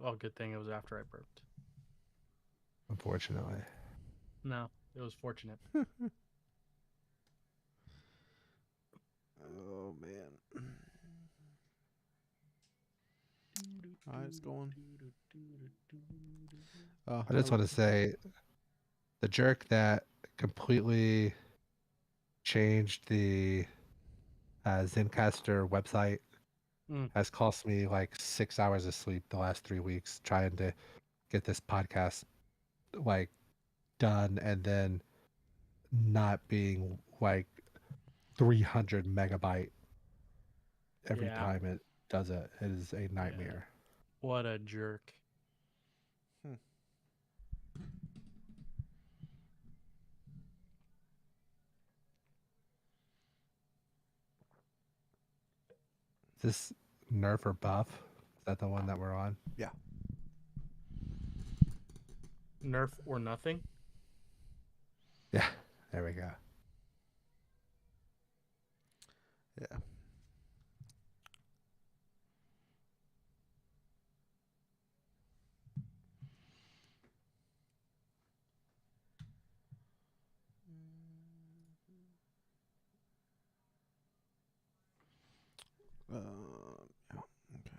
Oh, good thing it was after I burped. Unfortunately. No, it was fortunate. Oh man. All right, it's going. I just want to say the jerk that completely changed the Zencaster website Mm. has cost me like 6 hours of sleep the last 3 weeks trying to get this podcast like done and then not being like 300 megabyte every Yeah. time it does it. It is a Yeah. nightmare. What a jerk. Is this Nerf or Buff? Is that the one that we're on? Yeah. Nerf or nothing? Yeah, there we go. Yeah. Yeah. Okay.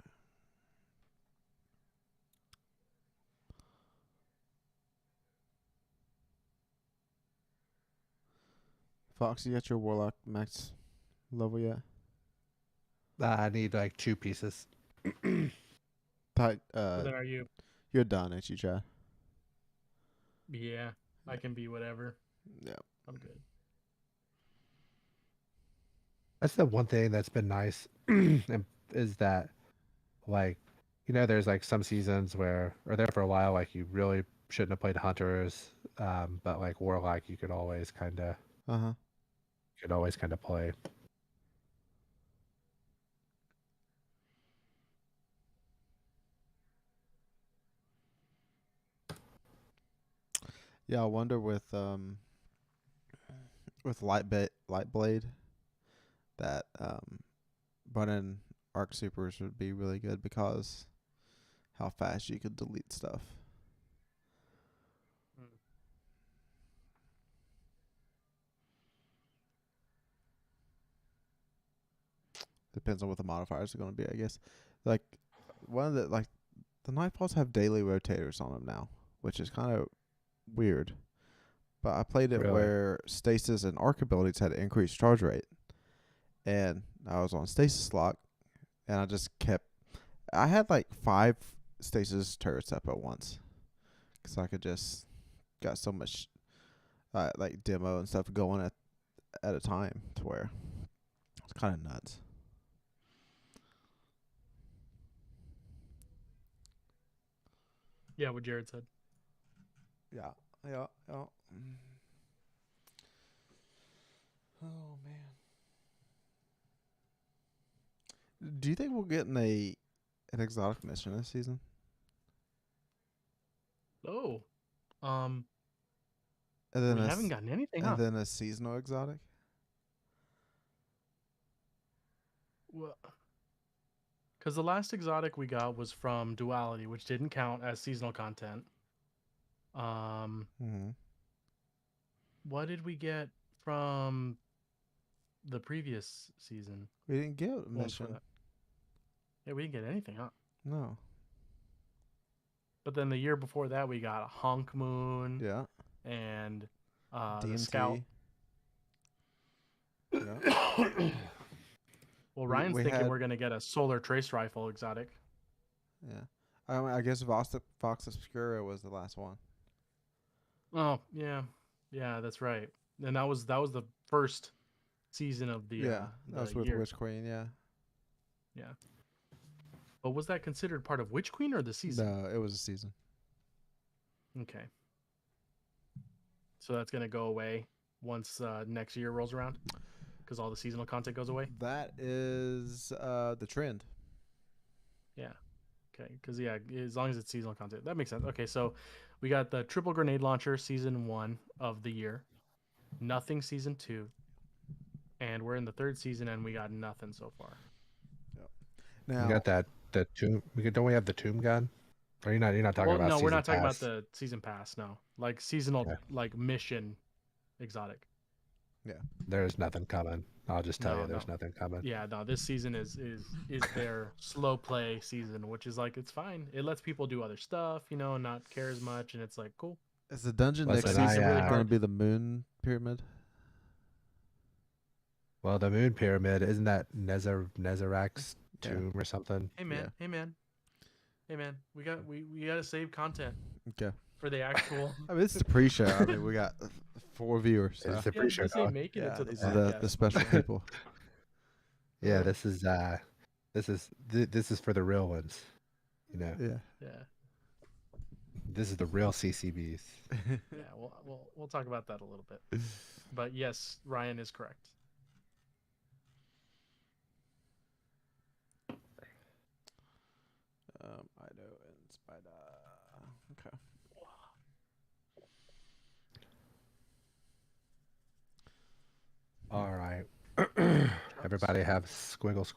Fox, you got your warlock max level yet? I need like 2 pieces. Tight. But then are you? You're done, ain't you, Chad? Yeah, I can be whatever. Yeah. I'm good. That's the one thing that's been nice is that like there's like some seasons where or there for a while like you really shouldn't have played hunters, but like warlock you could always kind of play. Yeah, I wonder with light blade that running arc supers would be really good because how fast you could delete stuff. Depends on what the modifiers are going to be, I guess. Like one of the Nightfalls have daily rotators on them now, which is kind of weird. But I played it Really? where stasis and arc abilities had increased charge rate, and I was on stasis lock, and I just kept. I had like 5 stasis turrets up at once, because I could just got so much like demo and stuff going at a time to where it's kind of nuts. Yeah, what Jared said. Yeah, yeah, yeah. Oh man, do you think we'll get an exotic mission this season? Oh, And then we haven't gotten anything, huh? then a seasonal exotic. Well, because the last exotic we got was from Duality, which didn't count as seasonal content. Mm-hmm. What did we get from the previous season? We didn't get a One for mission. that. Yeah, we didn't get anything, huh? No. But then the year before that, we got a Honk Moon. Yeah. And the DMT. Scout. Yeah. Well, Ryan's we thinking had, we're gonna get a Solar Trace Rifle exotic. Yeah. I guess Fox Obscura was the last one. Oh yeah, yeah, that's right. And that was the first season of the that was with year. Witch Queen. Yeah. Yeah. But was that considered part of Witch Queen or the season? No, it was a season. Okay. So that's gonna go away once next year rolls around, because all the seasonal content goes away. That is the trend. Yeah. Okay. Because yeah, as long as it's seasonal content, that makes sense. Okay, so we got the triple grenade launcher season 1 of the year, nothing season 2, and we're in the 3rd season and we got nothing so far. Yep. We Now got the tomb. Don't we have the tomb gun? Or you're not talking Well, about no, season we're not talking about pass. the season pass. No, like seasonal, Yeah. like mission exotic. There's nothing coming. I'll just tell No, you, there's no. nothing coming. Yeah, no. This season is their slow play season, which is like it's fine. It lets people do other stuff, and not care as much, and it's like cool. Is the dungeon Listen, next But it's season really going to hard. be the moon pyramid? Well, the moon pyramid, isn't that Nezarac's Yeah. tomb or something? Hey man, Yeah. hey man, hey man. We got to save content Okay. for the actual. I mean, it's the pre-show. I mean, we got 4 viewers. So. It's the Yeah, pre-show. this ain't making it to the these podcast. are the special people. Yeah, this is for the real ones. Yeah. Yeah, This is the real CCBs. yeah. We'll talk about that a little bit. But yes, Ryan is correct. Ido and Spider. Okay. All right. Everybody have squiggles.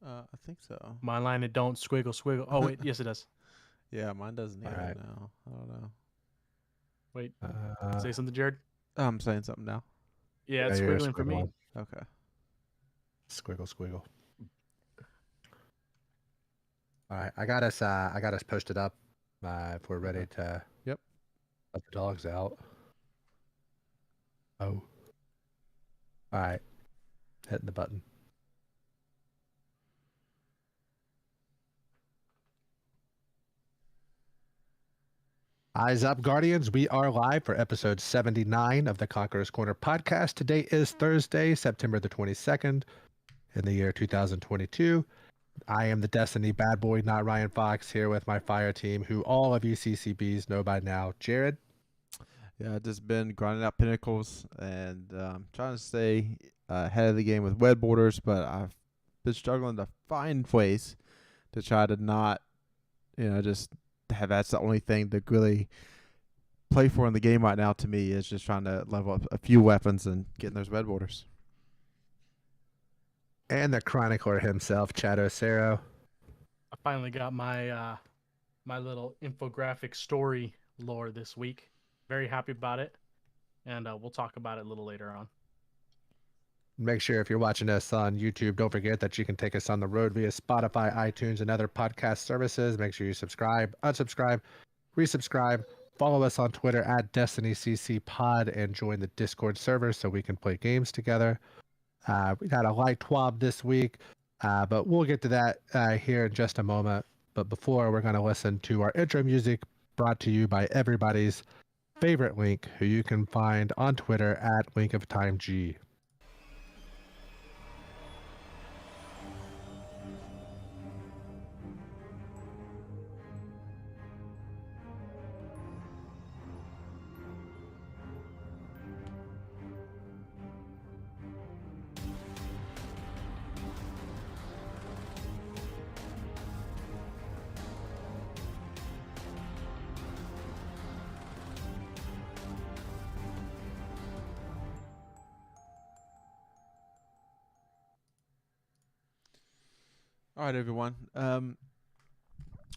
I think so. My line, it don't squiggle. Oh wait, yes it does. Yeah, mine doesn't either Alright. now. I don't know. Wait, Uh, say something, Jared. I'm saying something now. Yeah, it's you're squiggling for me. squiggling. Okay. Squiggle. All right, I got us posted up. If we're ready to. Yep. Let the dogs out. Oh. All right. Hitting the button. Eyes up, Guardians. We are live for episode 79 of the Conqueror's Corner podcast. Today is Thursday, September the 22nd in the year 2022. I am the Destiny bad boy, NotRyanFox, here with my fire team, who all of you CCBs know by now. Jared? Yeah, I've just been grinding out pinnacles and trying to stay ahead of the game with wed borders, but I've been struggling to find ways to try to not, just have that's the only thing to really play for in the game right now to me is just trying to level up a few weapons and getting those wed borders. And the chronicler himself, chadocero. I finally got my my little infographic story lore this week. Very happy about it, and we'll talk about it a little later on. Make sure if you're watching us on YouTube, don't forget that you can take us on the road via Spotify, iTunes, and other podcast services. Make sure you subscribe, unsubscribe, resubscribe. Follow us on Twitter at DestinyCCPod and join the Discord server so we can play games together. We got a light TWAB this week, but we'll get to that here in just a moment. But before, we're going to listen to our intro music brought to you by everybody's favorite Link, who you can find on Twitter at LinkOfTimeG. All right, everyone.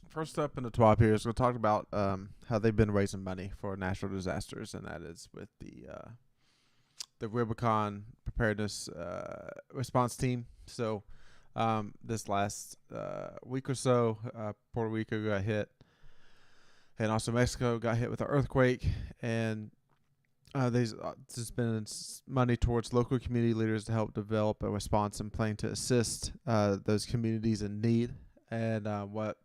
First up in the TWAB here is going to talk about how they've been raising money for natural disasters, and that is with the Rubicon Preparedness Response Team. So this last week or so, Puerto Rico got hit, and also Mexico got hit with an earthquake, and there's been money towards local community leaders to help develop a response and plan to assist those communities in need. And what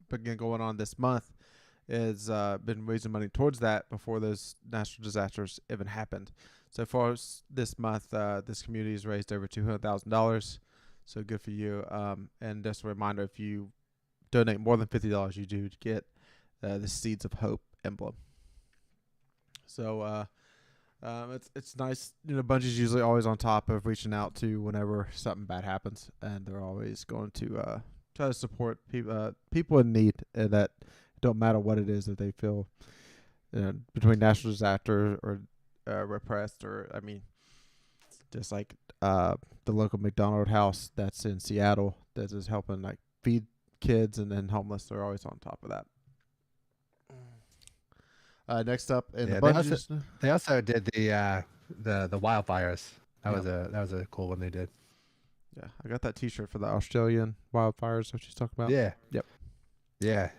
began going on this month is been raising money towards that before those natural disasters even happened. So far this month, this community has raised over $200,000. So good for you. And just a reminder, if you donate more than $50, you do get the Seeds of Hope emblem. So it's nice. Bungie's usually always on top of reaching out to whenever something bad happens, and they're always going to try to support people in need, and that don't matter what it is that they feel between national disaster or repressed, or just like the local McDonald house that's in Seattle that is helping like feed kids and then homeless. They're always on top of that. Next up in the budget, they also did the wildfires. That Yeah. was a cool one they did. yeah, I got that T-shirt for the Australian wildfires. What she's talking about? Yeah. Yep. Yeah.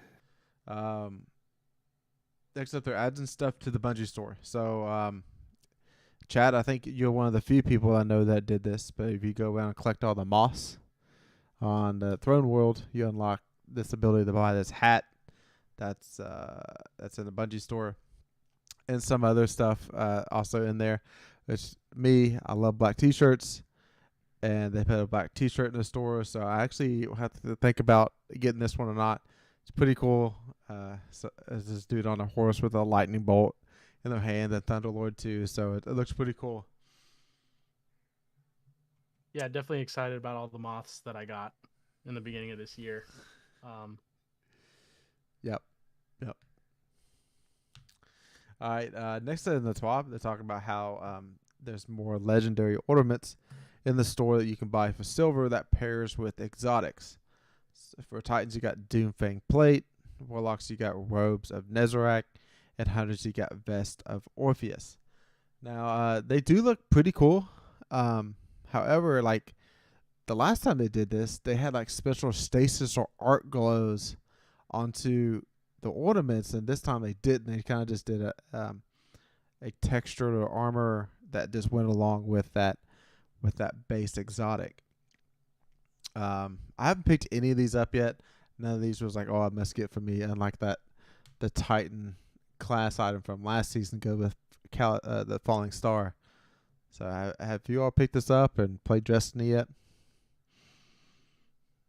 Next up, they're adding stuff to the Bungie store. So, Chad, I think you're one of the few people I know that did this. But if you go around and collect all the moss on the Throne World, you unlock this ability to buy this hat. That's in the Bungie store, and some other stuff also in there. Which I love black T-shirts, and they put a black T-shirt in the store. So I actually have to think about getting this one or not. It's pretty cool. So it's this dude on a horse with a lightning bolt in their hand, and Thunderlord too. So it looks pretty cool. Yeah, definitely excited about all the moths that I got in the beginning of this year. Yep. All right. Next in the TWAB, they're talking about how there's more legendary ornaments in the store that you can buy for silver that pairs with exotics. So for Titans, you got Doomfang Plate. Warlocks, you got Robes of Nezarec. And Hunters, you got Vest of Orpheus. Now, they do look pretty cool. However, like the last time they did this, they had like special stasis or art glows onto the ornaments, and this time they didn't. They kind of just did a textured or armor that just went along with that base exotic. I haven't picked any of these up yet. None of these was like, oh, I must get for me. Unlike the Titan class item from last season, go with the Falling Star. So have you all picked this up and played Destiny yet?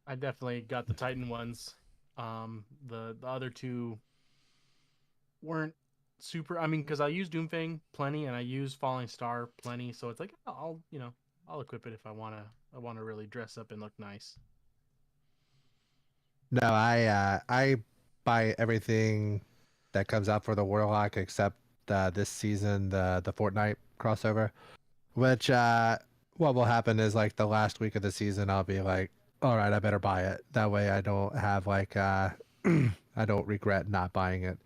I definitely got the Titan ones. The other two weren't super. I mean, because I use Doomfang plenty and I use Falling Star plenty, so it's like I'll equip it if I wanna really dress up and look nice. No, I buy everything that comes out for the Warlock except this season the Fortnite crossover, which what will happen is like the last week of the season I'll be like, all right, I better buy it. That way I don't have like I don't regret not buying it.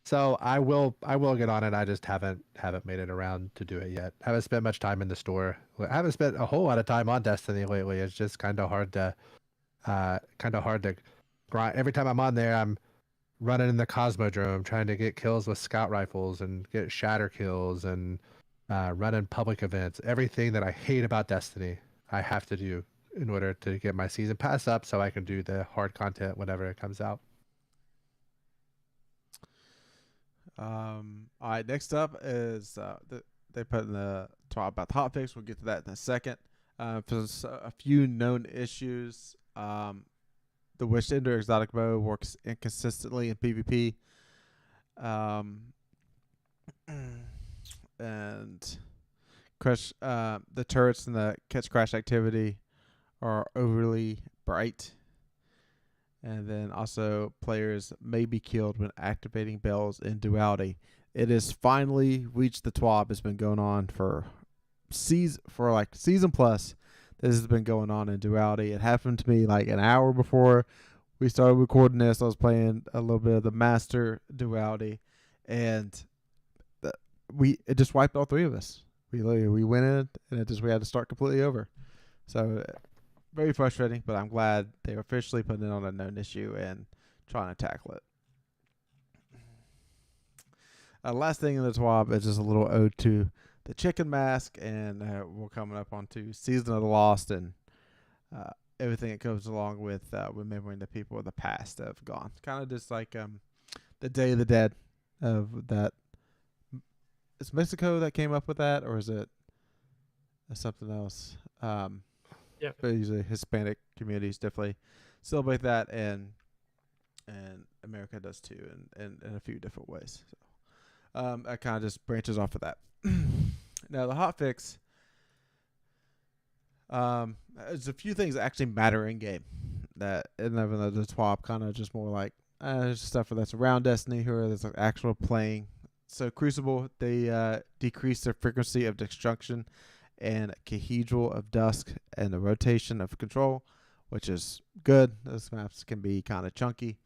So I will get on it. I just haven't mayade it around to do it yet. I haven't spent much time in the store. I haven't spent a whole lot of time on Destiny lately. It's just kind of hard to grind. Every time I'm on there, I'm running in the Cosmodrome trying to get kills with scout rifles and get shatter kills and running public events. Everything that I hate about Destiny, I have to do in order to get my season pass up so I can do the hard content whenever it comes out. All right, next up is they put in the talk about the hotfix. We'll get to that in a second. For a few known issues, the Wished Ender exotic bow works inconsistently in PvP, and crash. The turrets and the catch crash activity are overly bright. And then also players may be killed when activating bells in Duality. It has finally reached the TWAB. It's been going on for season plus. This has been going on in Duality. It happened to me like an hour before we started recording this. I was playing a little bit of the Master Duality, and it just wiped all three of us. We went in, and we had to start completely over. So very frustrating, but I'm glad they're officially putting it on a known issue and trying to tackle it. Last thing in the TWAB is just a little ode to the chicken mask, and we're coming up onto Season of the Lost and everything that goes along with remembering the people of the past that have gone. Kind of just like the Day of the Dead of that. Is Mexico that came up with that, or is it something else? Yeah, but usually Hispanic communities definitely celebrate that, and America does too, and in a few different ways. So that kind of just branches off of that. Now the hotfix, there's a few things that actually matter in game. That and then the TWAB kind of just more like there's stuff that's around Destiny or there's like actual playing. So Crucible, they decrease the frequency of destruction and Cathedral of Dusk and the rotation of control, which is good. Those maps can be kind of chunky.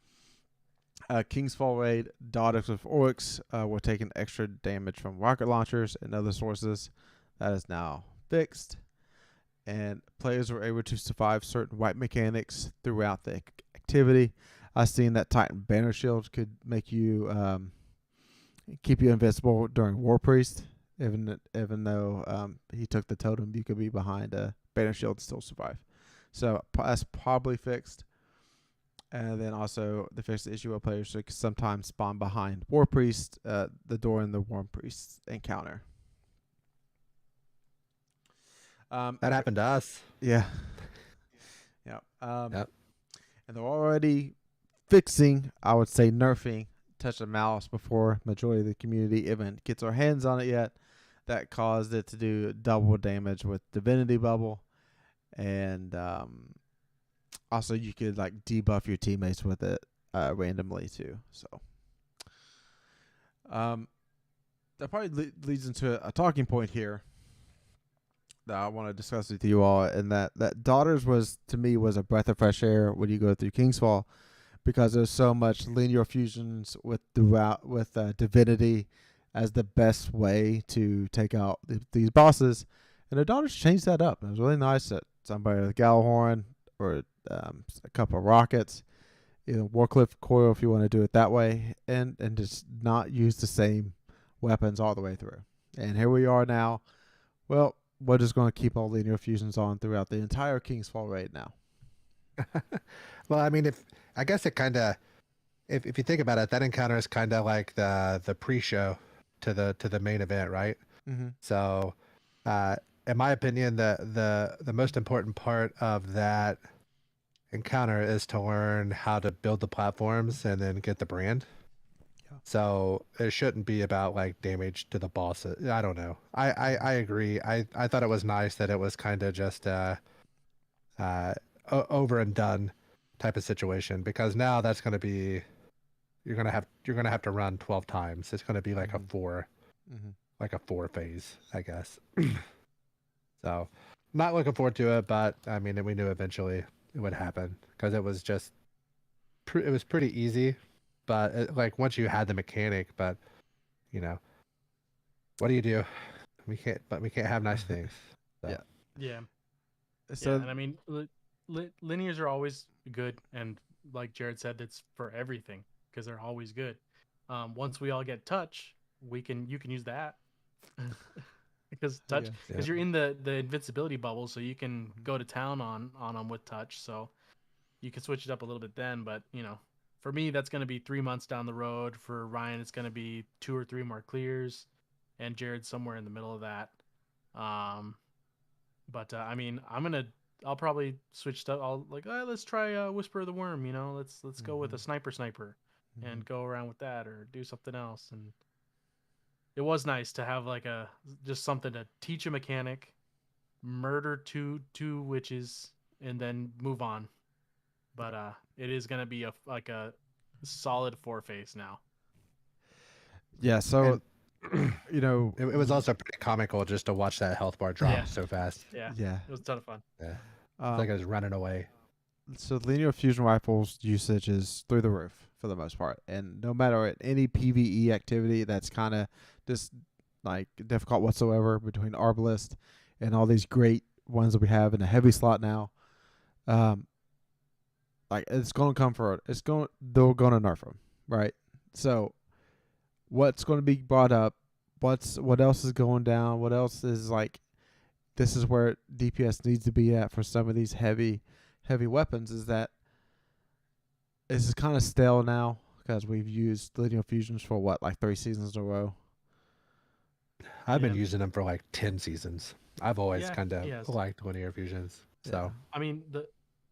King's Fall Raid, Daughters of Oryx were taking extra damage from rocket launchers and other sources. That is now fixed. And players were able to survive certain wipe mechanics throughout the activity. I've seen that Titan Banner Shield could make you keep you invincible during War Priest, even though he took the totem, you could be behind a Banner Shield and still survive. So that's probably fixed. And then also they fixed the issue where players could sometimes spawn behind War Priest, the door in the War Priest encounter. That happened to us. Yeah. Yeah. Yep. And they're already fixing, I would say, nerfing Touch of Malice before majority of the community even gets their hands on it yet. That caused it to do double damage with Divinity Bubble. And also you could like debuff your teammates with it randomly too. So that probably leads into a talking point here that I want to discuss with you all, and that Daughters was, to me, was a breath of fresh air when you go through Kingsfall, because there's so much linear fusions with Divinity as the best way to take out these bosses, and the Daughters changed that up. It was really nice that somebody with Gallahorn or a couple of rockets, Warcliffe Coil if you want to do it that way, and just not use the same weapons all the way through. And here we are now. Well, we're just going to keep all linear fusions on throughout the entire King's Fall raid now. Well, I mean, if you think about it, that encounter is kind of like the pre-show to the main event, right? Mm-hmm. So, in my opinion, the most important part of that encounter is to learn how to build the platforms and then get the brand. So it shouldn't be about like damage to the bosses. I don't know. I agree. I thought it was nice that it was kind of just over and done type of situation, because now that's going to be, you're going to have to run 12 times. It's going to be like a 4 phase, I guess. So not looking forward to it, but I mean, we knew eventually it would happen because it was just it was pretty easy. But like once you had the mechanic, but what do? We can't have nice things. So. Yeah. So and I mean, linears are always good, and like Jared said, it's for everything because they're always good. Once we all get touch, you can use that because touch, because you're in the invincibility bubble, so you can go to town on them with touch. So you can switch it up a little bit then, but for me, that's going to be 3 months down the road. For Ryan, it's going to be 2 or 3 more clears, and Jared somewhere in the middle of that. But I mean, I'll probably switch stuff. I'll like, let's try Whisper of the Worm. Let's go with a sniper, and go around with that, or do something else. And it was nice to have like just something to teach a mechanic, murder two witches, and then move on. But it is gonna be a solid 4 phase now. Yeah, so it was also pretty comical just to watch that health bar drop so fast. Yeah, it was a ton of fun. Yeah, it's like I was running away. So linear fusion rifles usage is through the roof for the most part, and no matter any PvE activity that's kind of just like difficult whatsoever between Arbalist and all these great ones that we have in the heavy slot now. Like it's going to come for it. They're going to nerf them, right? So what's going to be brought up? What else is going down? What else is like? This is where DPS needs to be at for some of these heavy weapons. Is that this is kind of stale now because we've used linear fusions for like 3 seasons in a row. I've been using them for like 10 seasons. I've always kind of liked linear fusions. So I mean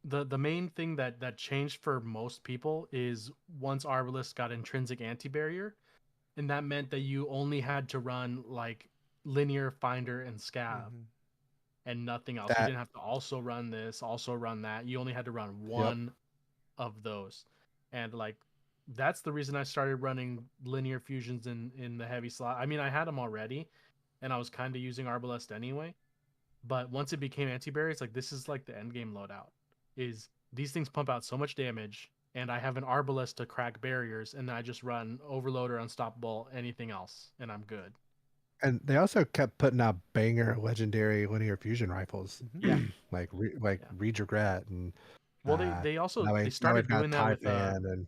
the main thing that changed for most people is once Arbalist got intrinsic anti-barrier, and that meant that you only had to run like linear finder and scab and nothing else. You didn't have to also run this, also run that. You only had to run one of those. And like that's the reason I started running linear fusions in the heavy slot. I mean, I had them already and I was kind of using Arbalest anyway. But once it became anti-barrier, it's like this is like the end game loadout. is these things pump out so much damage, and I have an arbalest to crack barriers, and I just run Overload or Unstoppable, anything else, and I'm good. And they also kept putting out banger legendary linear fusion rifles, Yeah. like Yeah. Reed Regret, and Well, they also now they now started we've got doing that Taipan and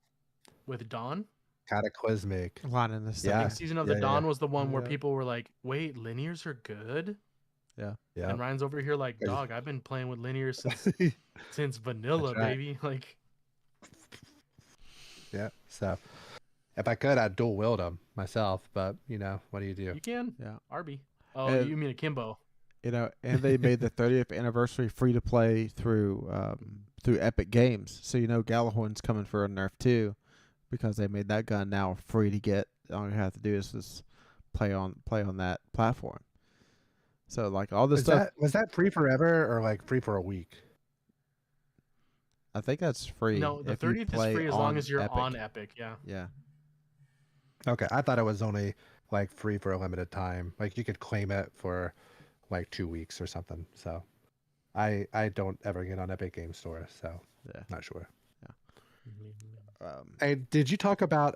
with Dawn. Cataclysmic. Lining this I stuff. think Season of the yeah, Dawn was the one where Yeah. people were like, "Wait, linears are good." Yeah. yeah. And Ryan's over here like, 'Cause- "Dog, I've been playing with linears That's since vanilla, right. baby." Like, Yeah. So if I could, I'd dual wield them myself, but what do you do? you can. Yeah. Arby. Oh, And- you mean akimbo? And they made the 30th anniversary free to play through Epic Games. So Gallahorn's coming for a Nerf too, because they made that gun now free to get. All you have to do is just play on that platform. So like all this stuff, Was that free forever or like free for a week? I think that's free. No, the if you 30th is play free as long on as you're Epic. on Epic. Yeah. Yeah. Okay, I thought it was only like free for a limited time. Like you could claim it for like 2 weeks or something. So I don't ever get on Epic Game Store, so Yeah. not sure. Um, Hey, did you talk about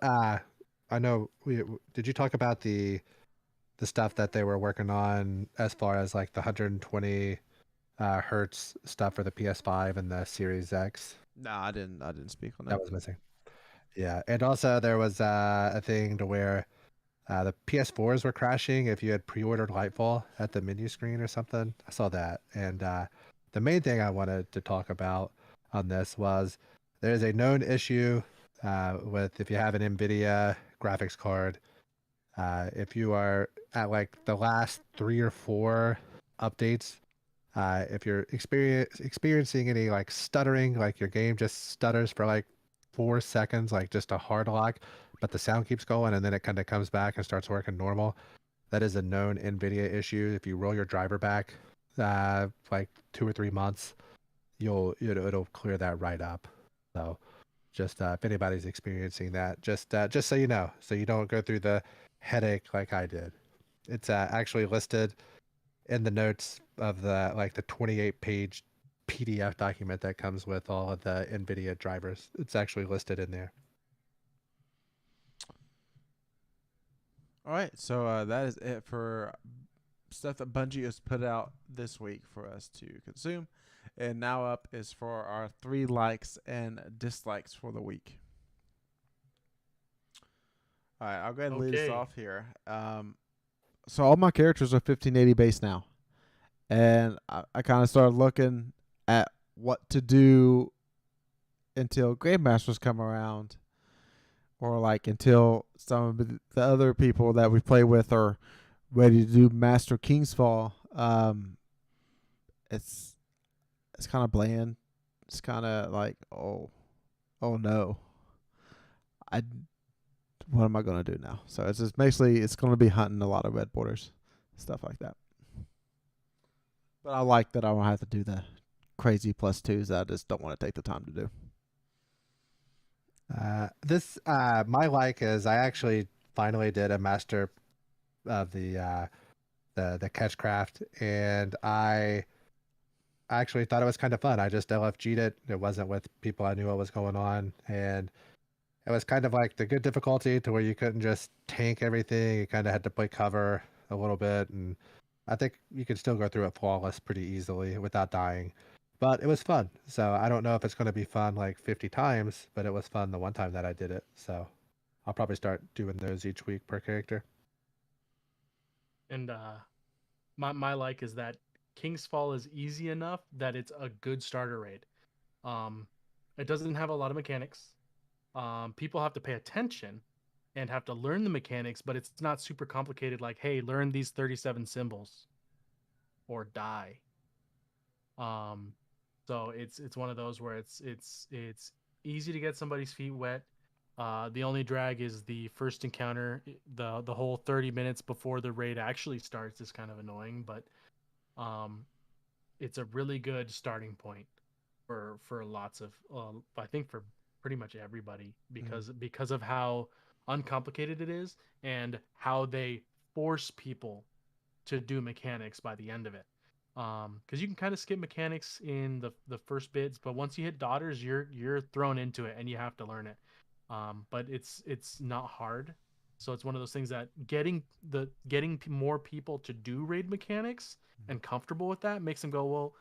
did you talk about the stuff that they were working on as far as like the 120 hertz stuff for the PS5 and the Series X? no, I didn't speak on That that. was missing. Yeah, and also there was a thing to where the PS4s were crashing if you had pre-ordered Lightfall at the menu screen or something. I saw that, and the main thing I wanted to talk about on this was there's a known issue with if you have an NVIDIA graphics card, if you are at like the last 3 or 4 updates, if you're experiencing any like stuttering, like your game just stutters for like 4 seconds, like just a hard lock, but the sound keeps going and then it kind of comes back and starts working normal. That is a known NVIDIA issue. If you roll your driver back like 2 or 3 months, it'll clear that right up. So just if anybody's experiencing that, just so you know, so you don't go through the headache like I did. It's actually listed in the notes of the 28-page PDF document that comes with all of the NVIDIA drivers. It's actually listed in there. All right, so that is it for stuff that Bungie has put out this week for us to consume. And now up is for our 3 likes and dislikes for the week. All right, I'll go ahead and lead us Okay. off here. So all my characters are 1580 base now. And I kind of started looking at what to do until Grandmasters come around, or like until some of the other people that we play with are ready to do Master Kingsfall. It's kind of bland. It's kind of like, oh no, what am I gonna do now? So it's just basically it's gonna be hunting a lot of red borders, stuff like that. But I like that I don't have to do the crazy +2s that I just don't want to take the time to do. This my like is I actually finally did a master of the catchcraft, and I actually thought it was kind of fun. I just LFG'd it. It wasn't with people I knew what was going on, and it was kind of like the good difficulty to where you couldn't just tank everything. You kind of had to play cover a little bit, and I think you could still go through it flawless pretty easily without dying. But it was fun. So I don't know if it's going to be fun like 50 times, but it was fun the one time that I did it. So I'll probably start doing those each week per character. And my like is that King's Fall is easy enough that it's a good starter raid. It doesn't have a lot of mechanics. People have to pay attention and have to learn the mechanics, but it's not super complicated. Like, hey, learn these 37 symbols or die. So it's one of those where it's easy to get somebody's feet wet. The only drag is the first encounter. The whole 30 minutes before the raid actually starts is kind of annoying, but it's a really good starting point for lots of I think for pretty much everybody because of how uncomplicated it is and how they force people to do mechanics by the end of it. Because you can kind of skip mechanics in the first bits, but once you hit daughters, you're thrown into it and you have to learn it. But it's not hard, so it's one of those things that getting more people to do raid mechanics and comfortable with that makes them go, well,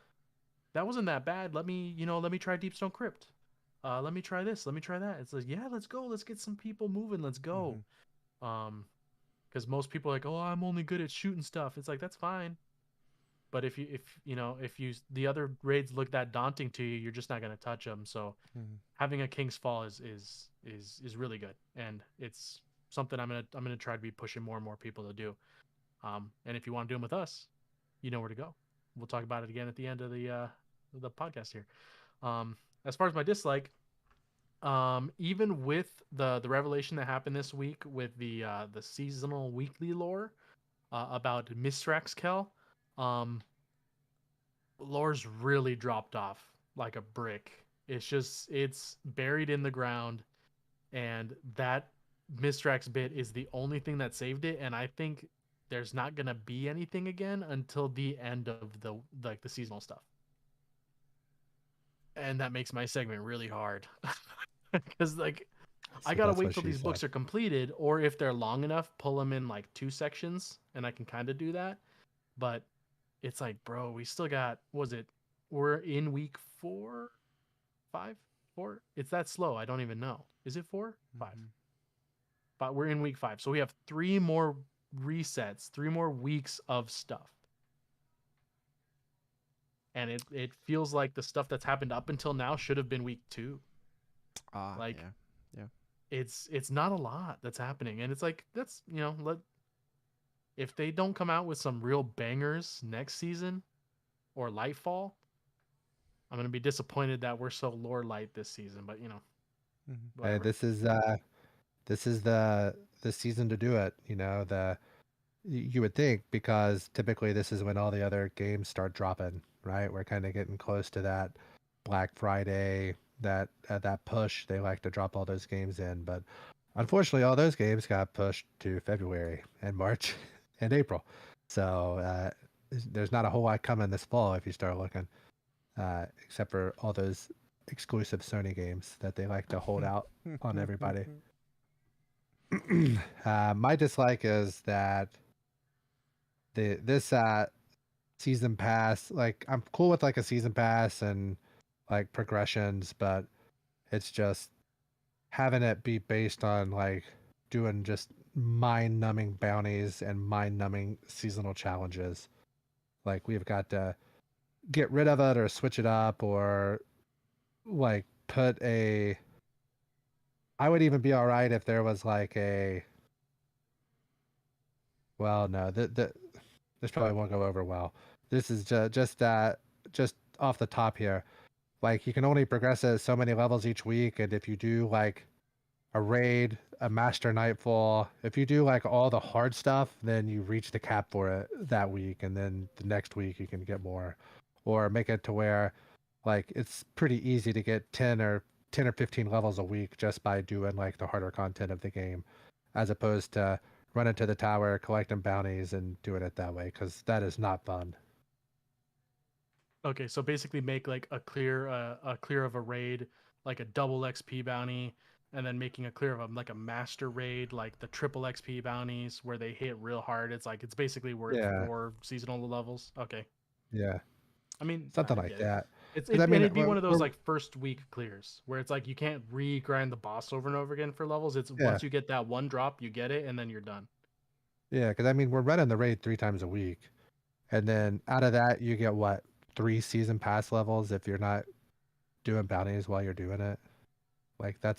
that wasn't that bad. Let me try Deepstone Crypt. Let me try this. Let me try that. It's like, yeah, let's go. Let's get some people moving. Let's go. Because most people are like, oh, I'm only good at shooting stuff. It's like, that's fine. But if the other raids look that daunting to you, you're just not gonna touch them. So having a King's Fall is really good, and it's something I'm gonna try to be pushing more and more people to do. And if you want to do them with us, you know where to go. We'll talk about it again at the end of the podcast here. As far as my dislike, even with the revelation that happened this week with the seasonal weekly lore about Mithrax Kell, lore's really dropped off like a brick. It's buried in the ground, and that Mithrax bit is the only thing that saved it. And I think there's not gonna be anything again until the end of the seasonal stuff. And that makes my segment really hard because I gotta wait till these books are completed, or if they're long enough, pull them in like 2 sections, and I can kind of do that. But it's like, bro, we still got, we're in week 4, 5, 4. It's that slow. I don't even know. Is it 4, 5? But we're in week 5, so we have 3 more resets, 3 more weeks of stuff. And it feels like the stuff that's happened up until now should have been week 2. Yeah. It's not a lot that's happening, and it's like, that's, if they don't come out with some real bangers next season or Lightfall, I'm gonna be disappointed that we're so lore light this season. But hey, this is the season to do it. You would think, because typically this is when all the other games start dropping, right? We're kind of getting close to that Black Friday, that push. They like to drop all those games in, but unfortunately all those games got pushed to February and March and April. So there's not a whole lot coming this fall if you start looking, except for all those exclusive Sony games that they like to hold out on everybody. My dislike is that this season pass, like, I'm cool with like a season pass and like progressions, but it's just having it be based on like doing just mind-numbing bounties and mind-numbing seasonal challenges. Like, we've got to get rid of it or switch it up, or like put a, I would even be all right if there was like a, well, no, this probably won't go over well. This is just off the top here. Like, you can only progress at so many levels each week, and if you do like a raid, a master nightfall, if you do like all the hard stuff, then you reach the cap for it that week, and then the next week you can get more, or make it to where like it's pretty easy to get 10 or 15 levels a week just by doing like the harder content of the game, as opposed to running to the tower, collecting bounties, and doing it that way, because that is not fun. Okay, so basically make like a clear of a raid, like a double XP bounty, and then making a clear of like a master raid, like the triple XP bounties where they hit real hard. It's basically worth 4 seasonal levels. Okay. Yeah. I mean, something like that. It'd be one of those like first week clears where it's like you can't re-grind the boss over and over again for levels. It's once you get that one drop, you get it, and then you're done. Yeah, because we're running the raid 3 times a week, and then out of that you get 3 season pass levels if you're not doing bounties while you're doing it. Like, that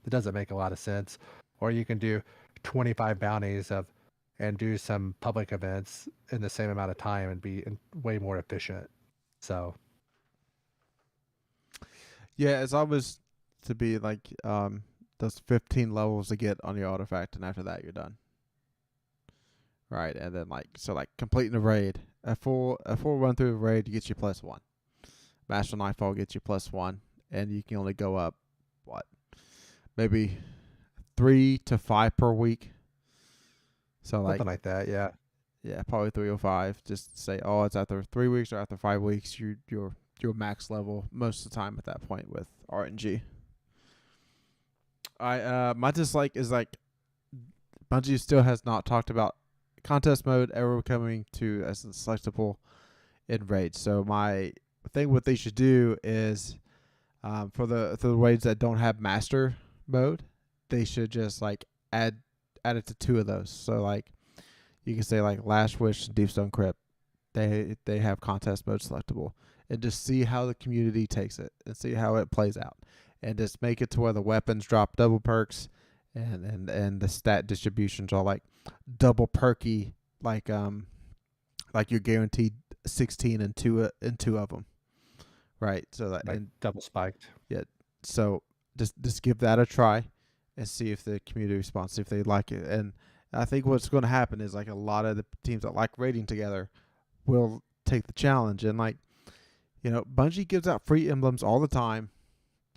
doesn't make a lot of sense. Or you can do 25 bounties and do some public events in the same amount of time and be way more efficient. So yeah, it's always to be like those 15 levels to get on your artifact, and after that you're done. Right, and then like completing a raid, a full run through the raid gets you +1. Master Nightfall gets you +1, and you can only go up maybe 3 to 5 per week. So something like that, yeah. Yeah, probably 305. Just say, oh, it's after 3 weeks or after 5 weeks. You're max level most of the time at that point with RNG. My dislike is like Bungie still has not talked about contest mode ever coming to as selectable in raids. So my thing, what they should do is, for the raids that don't have master mode, they should just like add it to 2 of those. So like you can say like Last Wish, Deep Stone Crypt, they have contest mode selectable, and just see how the community takes it and see how it plays out, and just make it to where the weapons drop double perks, and the stat distributions are like double perky, like you're guaranteed 16 and two of them, right? So that, Like and double spiked. so just give that a try and see if the community responds, see if they like it. And I think what's going to happen is like a lot of the teams that like raiding together will take the challenge. And like, Bungie gives out free emblems all the time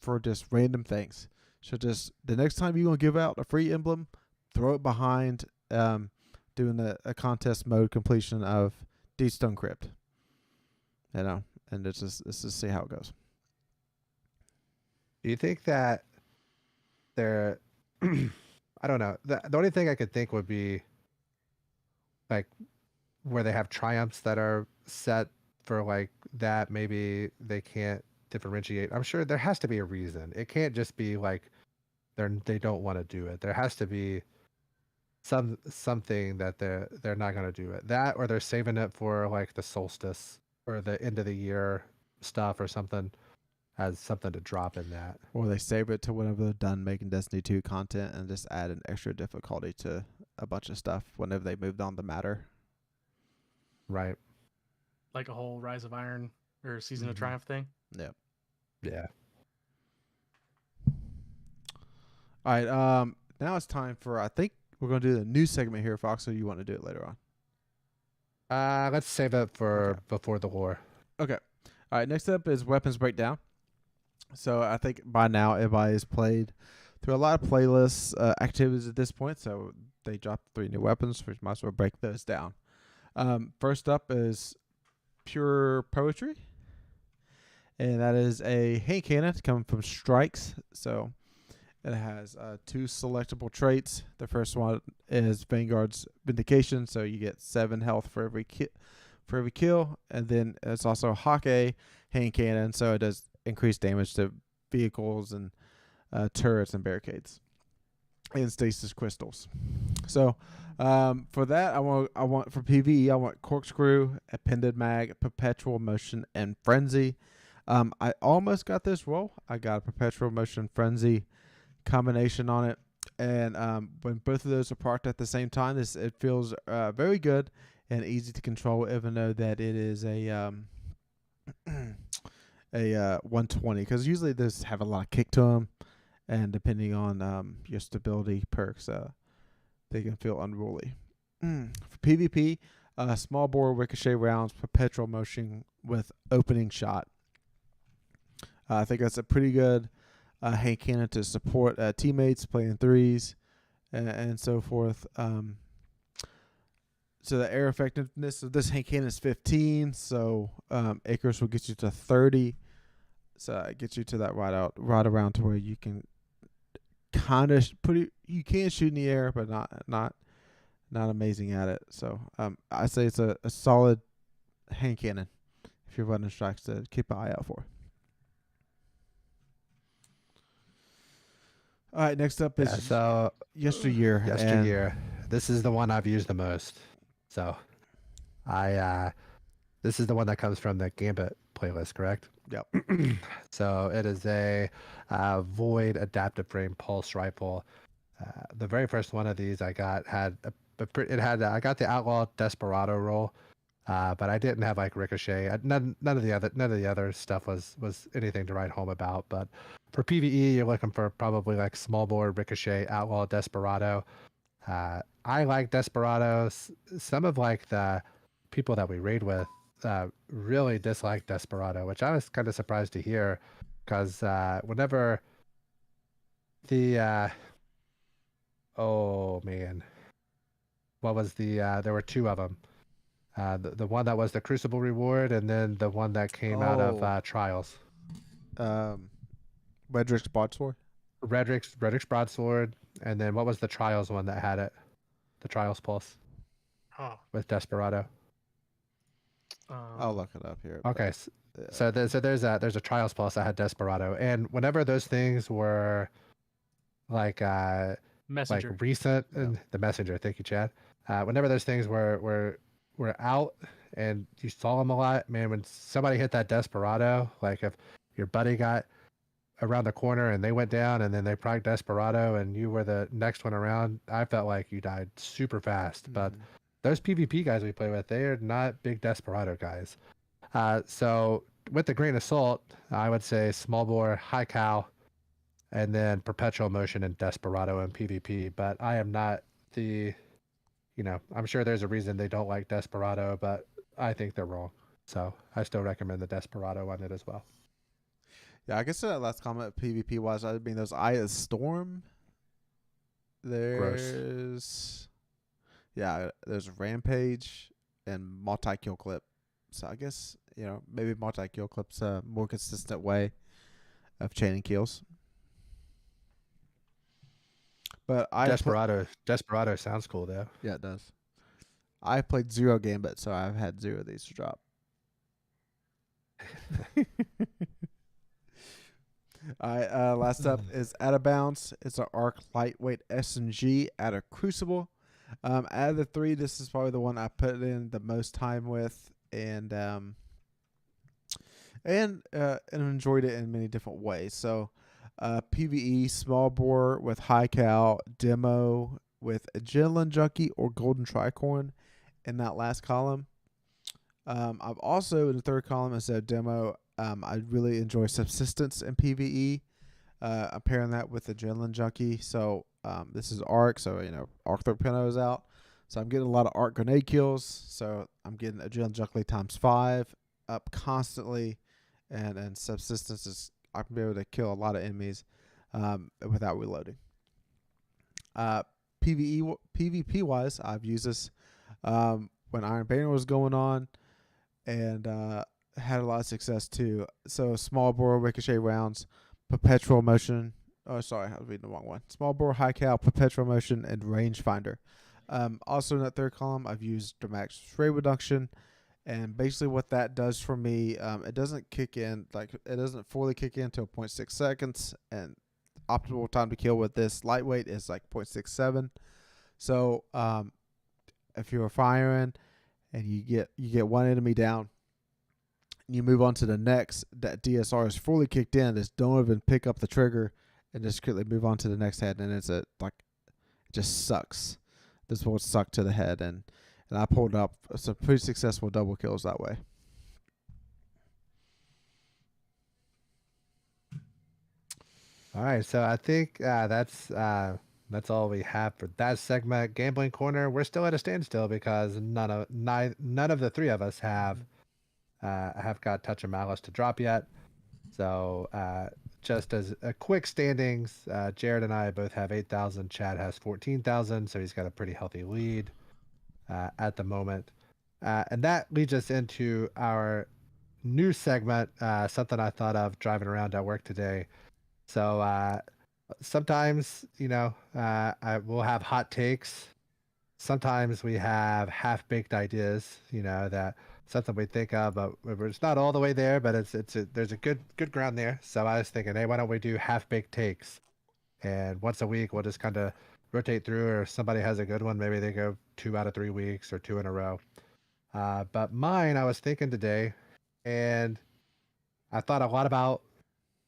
for just random things. So just the next time you're going to give out a free emblem, throw it behind doing a contest mode completion of Deep Stone Crypt. And let's just see how it goes. Do you think that they're I don't know. The only thing I could think would be like where they have triumphs that are set for like that. Maybe they can't differentiate. I'm sure there has to be a reason. It can't just be like they don't want to do it. There has to be something that they're not going to do it. That, or they're saving it for like the solstice or the end of the year stuff or something. Has something to drop in that. Or they save it to whenever they're done making Destiny 2 content and just add an extra difficulty to a bunch of stuff whenever they moved on the matter. Right. Like a whole Rise of Iron or Season of Triumph thing. Yep. Yeah. All right. Now it's time for, I think we're going to do the new segment here, Fox, or you want to do it later on? Let's save it for before the war. Okay. All right. Next up is Weapons Breakdown. So I think by now everybody has played through a lot of playlists, activities at this point. So they dropped 3 new weapons. We might as well break those down. First up is Pure Poetry. And that is a hand cannon coming from Strikes. So it has 2 selectable traits. The first one is Vanguard's Vindication. So you get 7 health for every kill. And then it's also Hawk A hand cannon. So it does increased damage to vehicles and turrets and barricades and stasis crystals. So for that, I want for PvE, I want Corkscrew, Appended Mag, Perpetual Motion, and Frenzy. I almost got this roll. I got a Perpetual Motion Frenzy combination on it, and when both of those are parked at the same time, it feels very good and easy to control, even though that it is a 120, because usually those have a lot of kick to them, and depending on your stability perks, they can feel unruly. For PvP, small bore ricochet rounds, Perpetual Motion with opening shot. I think that's a pretty good hand cannon to support teammates playing 3s and so forth. So the air effectiveness of this hand cannon is 15. So acres will get you to 30. So it gets you to that right around to where you can kind of you can shoot in the air, but not amazing at it. So I say it's a solid hand cannon if you're running Strikes to keep an eye out for. All right, next up is Yesteryear. Yesteryear. This is the one I've used the most. So this is the one that comes from the Gambit playlist, correct? Yep. So it is a Void Adaptive Frame Pulse Rifle. The very first one of these I got I got the Outlaw Desperado roll, but I didn't have like Ricochet. None of the other stuff was anything to write home about. But for PvE, you're looking for probably like small bore Ricochet, Outlaw Desperado. I like Desperados. Some of like the people that we raid with really dislike Desperado, which I was kind of surprised to hear, because whenever the oh man, what was the there were 2 of them. The one that was the Crucible reward, and then the one that came out of Trials. Redrick's Broadsword. Redrick's Broadsword, and then what was the Trials one that had it? The Trials Pulse with Desperado. I'll look it up here. Okay, so there's a Trials Pulse that had Desperado, and whenever those things were like Messenger. like recent, and the Messenger. Thank you, Chad. Whenever those things were out and you saw them a lot, man. When somebody hit that Desperado, like if your buddy got around the corner and they went down, and then they proc Desperado, and you were the next one around, I felt like you died super fast. But those PvP guys we play with, they are not big Desperado guys. So with the grain of salt, I would say small bore, high cal, and then perpetual motion and Desperado and PvP. But I am not I'm sure there's a reason they don't like Desperado, but I think they're wrong. So I still recommend the Desperado on it as well. Yeah, I guess that last comment PvP wise, I mean, there's Eye of Storm. There's Rampage and multi-kill clip. So I guess, maybe multi-kill clip's a more consistent way of chaining kills. But Desperado sounds cool though. Yeah, it does. I played 0 Gambit, so I've had 0 of these to drop. All right, last up is Out of Bounds. It's an Arc lightweight S&G out of Crucible. Out of the 3, this is probably the one I put in the most time with, and enjoyed it in many different ways. So, PvE, small bore with high cal, demo with Adrenaline Junkie or Golden Tricorn in that last column. I've also, in the third column, instead of demo, I really enjoy Subsistence in PvE. I'm pairing that with Adrenaline Junkie. So this is Arc, so Arc Torpedo is out. So I'm getting a lot of Arc grenade kills. So I'm getting Adrenaline Junkie times 5 up constantly, and Subsistence is, I can be able to kill a lot of enemies without reloading. PvP wise, I've used this when Iron Banner was going on, and had a lot of success too. So small bore ricochet rounds, perpetual motion. Oh, sorry, I was reading the wrong one. Small bore, high cal, perpetual motion, and rangefinder. Also in that third column, I've used dramatic spray reduction, and basically what that does for me, it doesn't kick in, it doesn't fully kick in until 0.6 seconds, and optimal time to kill with this lightweight is 0.67. So if you're firing and you get one enemy down, you move on to the next, that DSR is fully kicked in, just don't even pick up the trigger and just quickly move on to the next head, and it just sucks. This will suck to the head, and I pulled up some pretty successful double kills that way. All right, so I think that's all we have for that segment. Gambling Corner, we're still at a standstill because none of the 3 of us have got Touch of Malice to drop yet. So just as a quick standings, Jared and I both have 8,000. Chad has 14,000, so he's got a pretty healthy lead at the moment. And that leads us into our new segment, something I thought of driving around at work today. So sometimes, I will have hot takes. Sometimes we have half-baked ideas, that something we think of, but it's not all the way there, but there's a good ground there. So I was thinking, hey, why don't we do half-baked takes? And once a week, we'll just kind of rotate through, or if somebody has a good one, maybe they go 2 out of 3 weeks or 2 in a row. But mine, I was thinking today, and I thought a lot about,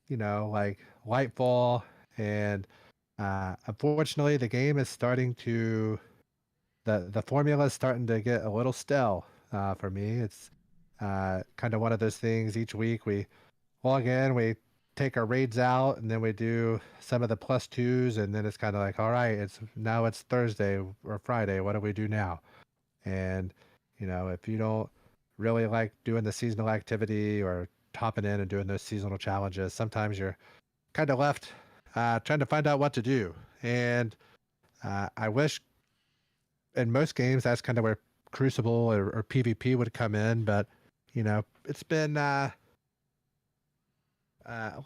Lightfall, and unfortunately, the game is starting to, the formula is starting to get a little stale for me. It's kind of one of those things. Each week we log in, we take our raids out, and then we do some of the +2s, and then it's kind of like, all right, it's Thursday or Friday. What do we do now? And if you don't really like doing the seasonal activity or hopping in and doing those seasonal challenges, sometimes you're kind of left trying to find out what to do. And I wish in most games that's kind of where Crucible or PvP would come in, but it's been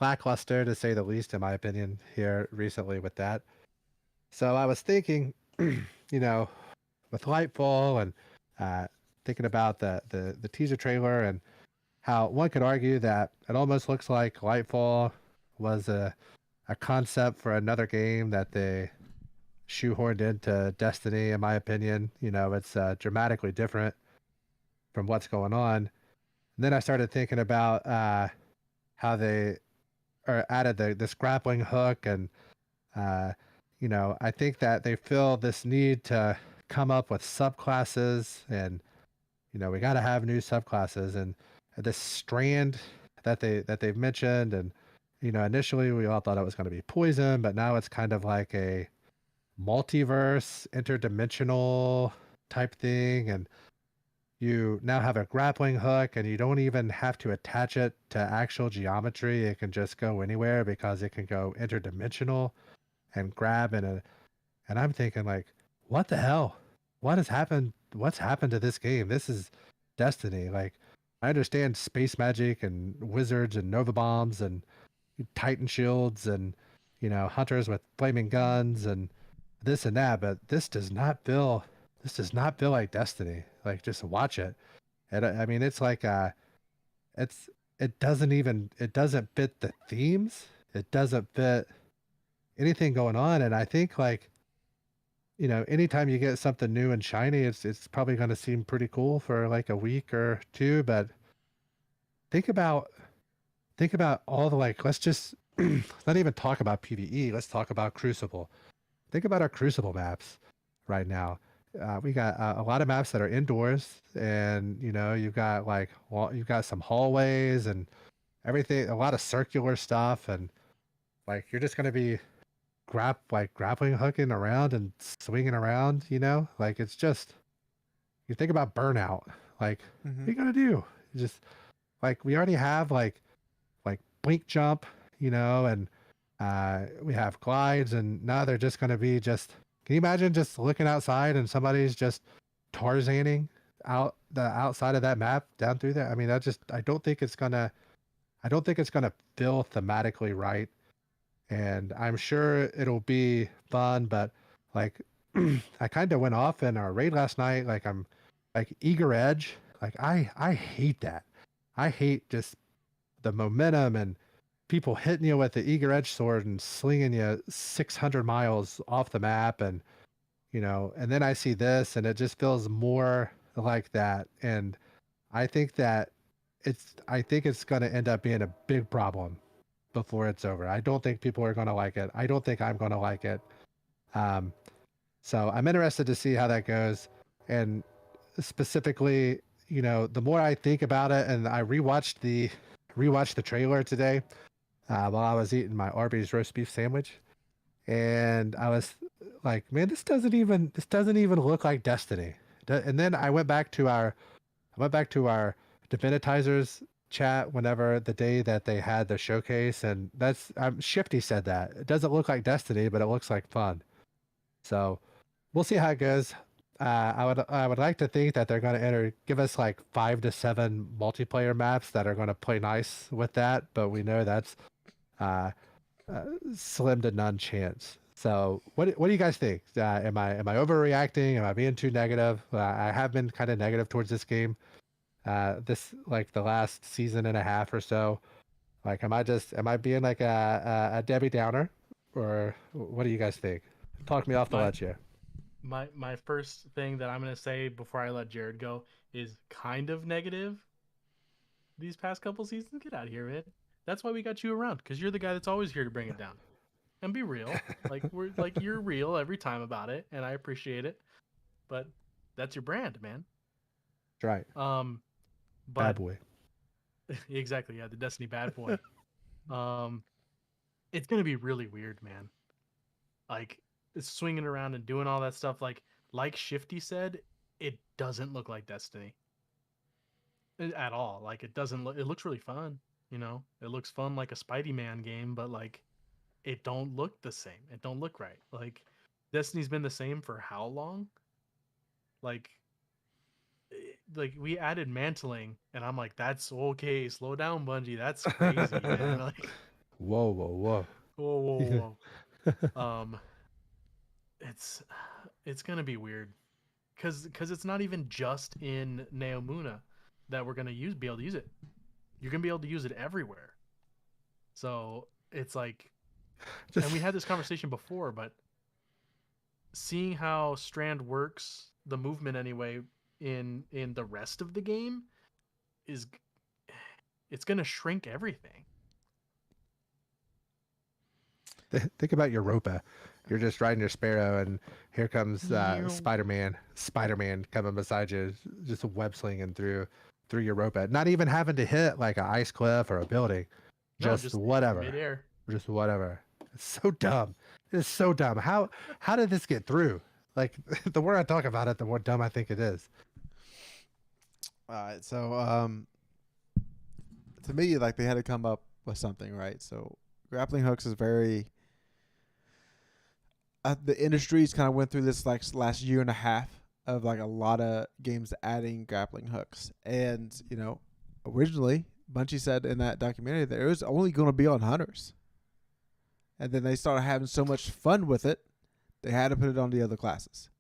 lackluster to say the least, in my opinion, here recently with that. So I was thinking, with Lightfall and thinking about the teaser trailer and how one could argue that it almost looks like Lightfall was a concept for another game that they shoehorned into Destiny, in my opinion. It's dramatically different from what's going on. And then I started thinking about how they added this grappling hook, and I think that they feel this need to come up with subclasses, and we got to have new subclasses, and this strand that they've mentioned, and initially we all thought it was going to be poison, but now it's kind of like a multiverse, interdimensional type thing, and you now have a grappling hook, and you don't even have to attach it to actual geometry. It can just go anywhere because it can go interdimensional and grab and I'm thinking, like, what the hell? What has happened? What's happened to this game? This is Destiny. Like, I understand space magic and wizards and nova bombs and titan shields and hunters with flaming guns and this and that, but this does not feel like Destiny. Like, just watch it. And I mean, it's like it doesn't fit the themes. It doesn't fit anything going on. And I think, like, anytime you get something new and shiny, it's probably going to seem pretty cool for like a week or two. But think about all the, like, let's just not even talk about PvE. Let's talk about Crucible. Think about our Crucible maps right now. We got a lot of maps that are indoors, and you've got you've got some hallways and everything, a lot of circular stuff, and like you're just gonna be grappling hooking around and swinging around. Like, it's just, you think about burnout. Like, what are you gonna do? Just like, we already have like blink jump, and we have glides, and now they're just gonna be just. Can you imagine just looking outside and somebody's just Tarzaning out the outside of that map down through there? I mean, I don't think it's gonna feel thematically right. And I'm sure it'll be fun, but like, I kind of went off in our raid last night. Like, I'm like eager edge. Like, I hate that. I hate just the momentum and people hitting you with the eager edge sword and slinging you 600 miles off the map, and and then I see this, and it just feels more like that. And I think that it's going to end up being a big problem before it's over. I don't think people are going to like it. I don't think I'm going to like it. So I'm interested to see how that goes. And specifically, the more I think about it, and I rewatched the trailer today while I was eating my Arby's roast beef sandwich, and I was like, man, this doesn't even look like Destiny. And then I went back to our Divinitizers chat whenever the day that they had the showcase, and that's Shifty said that it doesn't look like Destiny, but it looks like fun. So we'll see how it goes. I would like to think that they're going to give us like 5 to 7 multiplayer maps that are going to play nice with that, but we know that's slim to none chance. So what do you guys think? Am I overreacting? Am I being too negative? I have been kind of negative towards this game. This, like, the last season and a half or so. Like, am I being like a Debbie Downer, or what do you guys think? Talk me off the ledge here. My first thing that I'm gonna say before I let Jared go is kind of negative. These past couple seasons, get out of here, man. That's why we got you around, because you're the guy that's always here to bring it down and be real. Like, you're real every time about it, and I appreciate it. But that's your brand, man. That's right. But bad boy. Exactly, yeah, the Destiny bad boy. It's gonna be really weird, man. Like, it's swinging around and doing all that stuff. Like Shifty said, it doesn't look like Destiny at all. Like, it doesn't look. It looks really fun. It looks fun, like a Spidey Man game, but like, it don't look the same. It don't look right. Like, Destiny's been the same for how long? Like, like we added mantling, and I'm like, that's okay. Slow down, Bungie. That's crazy, man. Like, Whoa, whoa, whoa, whoa. whoa, whoa. It's gonna be weird, because it's not even just in Neomuna that we're gonna be able to use it. You're gonna be able to use it everywhere. So it's like, and we had this conversation before, but seeing how Strand works, the movement anyway, in the rest of the game is, it's gonna shrink everything. Think about Europa. You're just riding your Sparrow, and here comes Spider-Man coming beside you, just web slinging through Europa. Not even having to hit like an ice cliff or a building, just whatever, midair. Just whatever. It's so dumb. It's so dumb. How did this get through? Like, the more I talk about it, the more dumb I think it is. All right, so to me, like, they had to come up with something, right? So grappling hooks is very. The industry's kind of went through this like last year and a half of like a lot of games adding grappling hooks, and originally Bungie said in that documentary that it was only going to be on hunters, and then they started having so much fun with it, they had to put it on the other classes.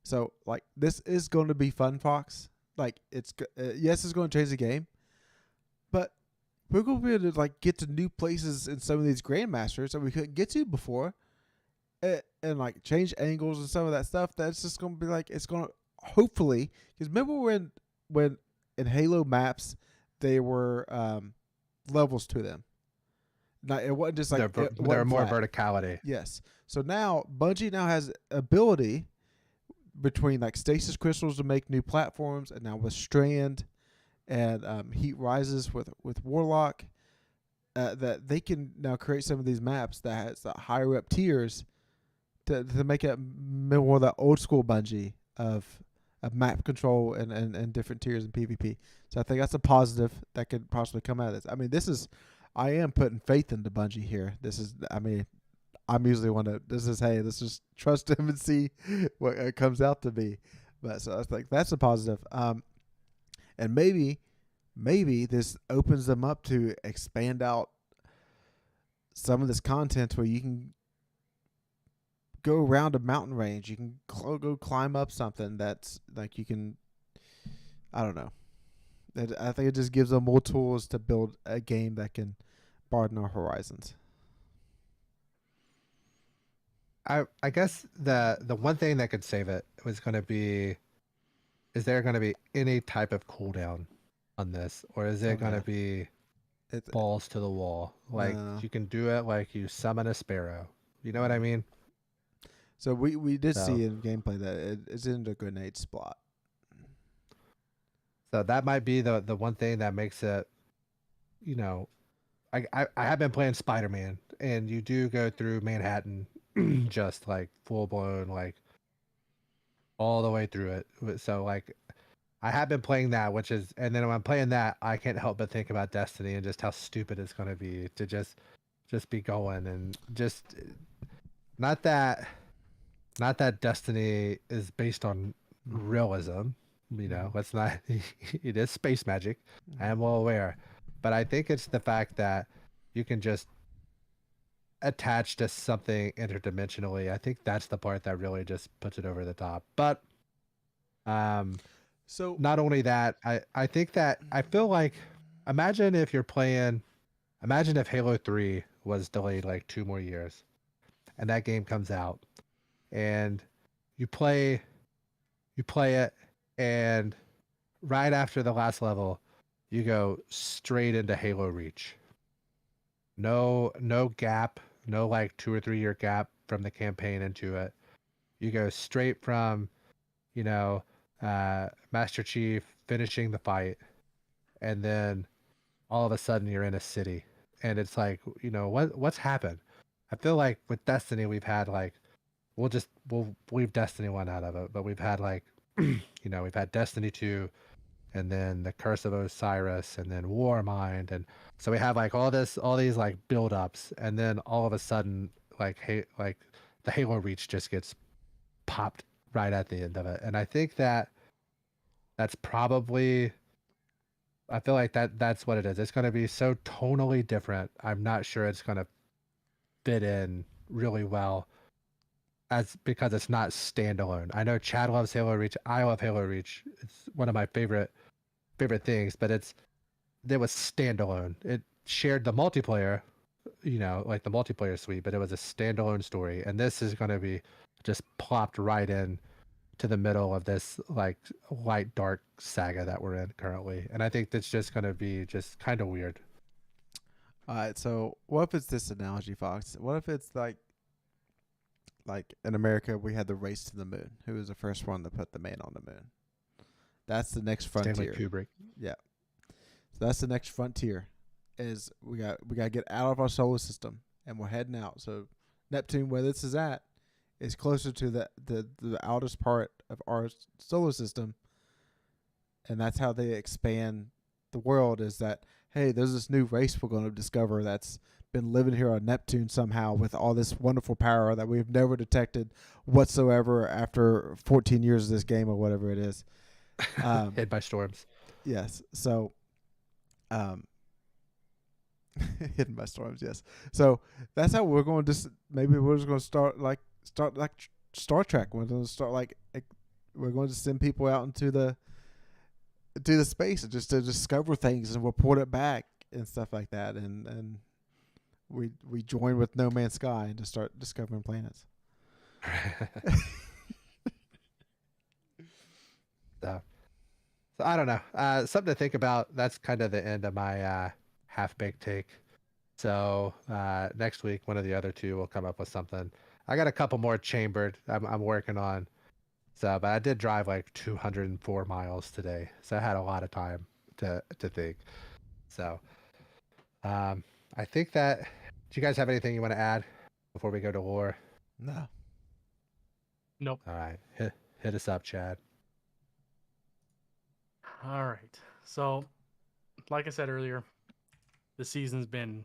So like this is going to be fun, Fox. Like it's yes, it's going to change the game, but we're going to be able to like get to new places in some of these grandmasters that we couldn't get to before. And like change angles and some of that stuff. That's just gonna be like, it's gonna hopefully, because remember when in Halo maps they were levels to them. Not, it wasn't just like there were more verticality. Yes. So now Bungie now has ability between like stasis crystals to make new platforms, and now with Strand and Heat Rises with Warlock, that they can now create some of these maps that has the higher up tiers. To make it more of the old school Bungie of map control and different tiers in PvP. So I think that's a positive that could possibly come out of this. I mean, I am putting faith into Bungie here. I'm usually one to, let's just trust him and see what it comes out to be. But so I think that's a positive. And maybe this opens them up to expand out some of this content where you can go around a mountain range. You can go climb up something that's like you can. I don't know. I think it just gives them more tools to build a game that can broaden our horizons. I guess the one thing that could save it was going to be, is there going to be any type of cooldown on this, or is it going to be balls to the wall? Like you can do it like you summon a sparrow. You know what I mean? So we did see in gameplay that it's in the grenade spot. So that might be the one thing that makes it, I have been playing Spider-Man, and you do go through Manhattan just like full blown, like all the way through it. So like I have been playing that, and then when I'm playing that, I can't help but think about Destiny and just how stupid it's going to be to just be going, and just not that Destiny is based on realism, let's not, it is space magic. I am well aware, but I think it's the fact that you can just attach to something interdimensionally. I think that's the part that really just puts it over the top. But so not only that, I think that I feel like, imagine if Halo 3 was delayed like 2 more years and that game comes out, and you play it, and right after the last level, you go straight into Halo Reach. No gap, no like 2 or 3 year gap from the campaign into it. You go straight from, Master Chief finishing the fight, and then all of a sudden you're in a city, and it's like, what's happened? I feel like with Destiny we've had like, we'll leave Destiny 1 out of it, but we've had like, we've had Destiny 2, and then the Curse of Osiris, and then Warmind, and so we have like all these like build ups, and then all of a sudden like the Halo Reach just gets popped right at the end of it. And I think that that's probably, I feel like that's what it is. It's going to be so tonally different. I'm not sure it's going to fit in really well as because it's not standalone. I know Chad loves Halo Reach. I love Halo Reach. It's one of my favorite things, but it was standalone. It shared the multiplayer, like the multiplayer suite, but it was a standalone story. And this is going to be just plopped right in to the middle of this like light dark saga that we're in currently. And I think that's just going to be just kind of weird. All right, so what if it's this analogy, Fox? What if it's like in America we had the race to the moon? Who was the first one to put the man on the moon? That's the next frontier. Stanley Kubrick. Yeah. So that's the next frontier. Is we got to get out of our solar system and we're heading out. So Neptune, where this is at, is closer to the outest part of our solar system, and that's how they expand the world. Is that, hey, there's this new race we're going to discover that's been living here on Neptune somehow with all this wonderful power that we've never detected whatsoever after 14 years of this game or whatever it is. Hit by storms. Yes. So, hidden by storms. Yes. So that's how we're going to. Maybe we're just going to start like Star Trek. We're going to start like we're going to send people out into the space just to discover things and report it back and stuff like that. And we join with No Man's Sky and just start discovering planets. So I don't know. Something to think about. That's kind of the end of my half-baked take. So next week, one of the other two will come up with something. I got a couple more chambered I'm working on. So, but I did drive like 204 miles today. So I had a lot of time to think. So I think that, do you guys have anything you want to add before we go to lore? No. Nope. All right. Hit us up, Chad. All right. So, like I said earlier, the season's been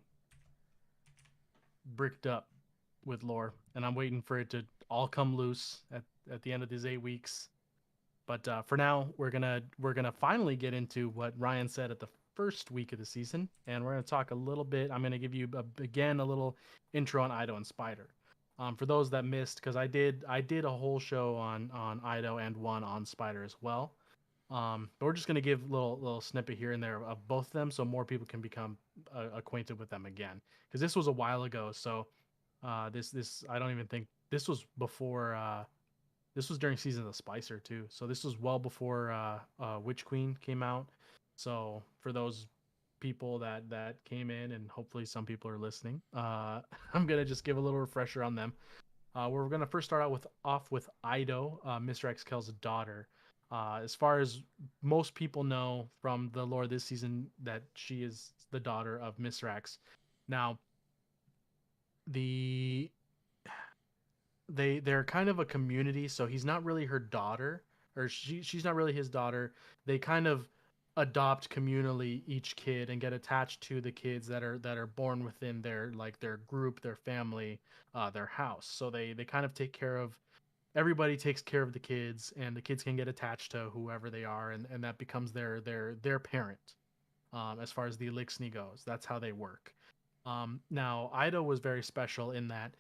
bricked up with lore, and I'm waiting for it to all come loose at the end of these 8 weeks. But for now, we're gonna finally get into what Ryan said at the first week of the season, and we're gonna talk a little bit. I'm gonna give you again a little intro on Ido and Spider. For those that missed, because I did a whole show on Ido and one on Spider as well. But we're just gonna give little snippet here and there of both of them, so more people can become acquainted with them again. Because this was a while ago, so this I don't even think this was before. This was during Season of the Spicer too, so this was well before Witch Queen came out. So for those people that came in, and hopefully some people are listening, I'm gonna just give a little refresher on them. We're gonna first start off with Ido, Mr. Xkel's daughter. As far as most people know from the lore this season, that she is the daughter of Mr. X. Now, they're kind of a community, so he's not really her daughter, or she's not really his daughter. They kind of adopt communally each kid and get attached to the kids that are born within their group, their family, their house. So they kind of take care of everybody, takes care of the kids, and the kids can get attached to whoever they are, and that becomes their parent. As far as the Elixni goes, that's how they work. Now, Ido was very special in that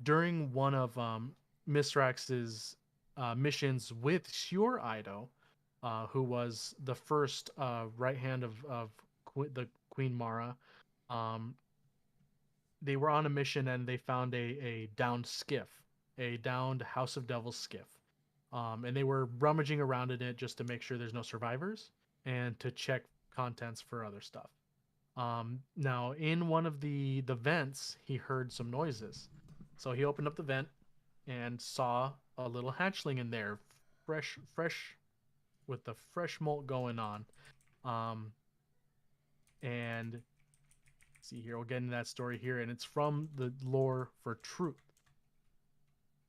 during one of Mithrax's missions with Sure Ido, who was the first right hand of the Queen Mara, they were on a mission and they found a downed skiff, a downed House of Devils skiff. And they were rummaging around in it just to make sure there's no survivors and to check contents for other stuff. Now, in one of the vents, he heard some noises. So he opened up the vent and saw a little hatchling in there, fresh, with the fresh molt going on. And see here, we'll get into that story here, and it's from the lore for Truth.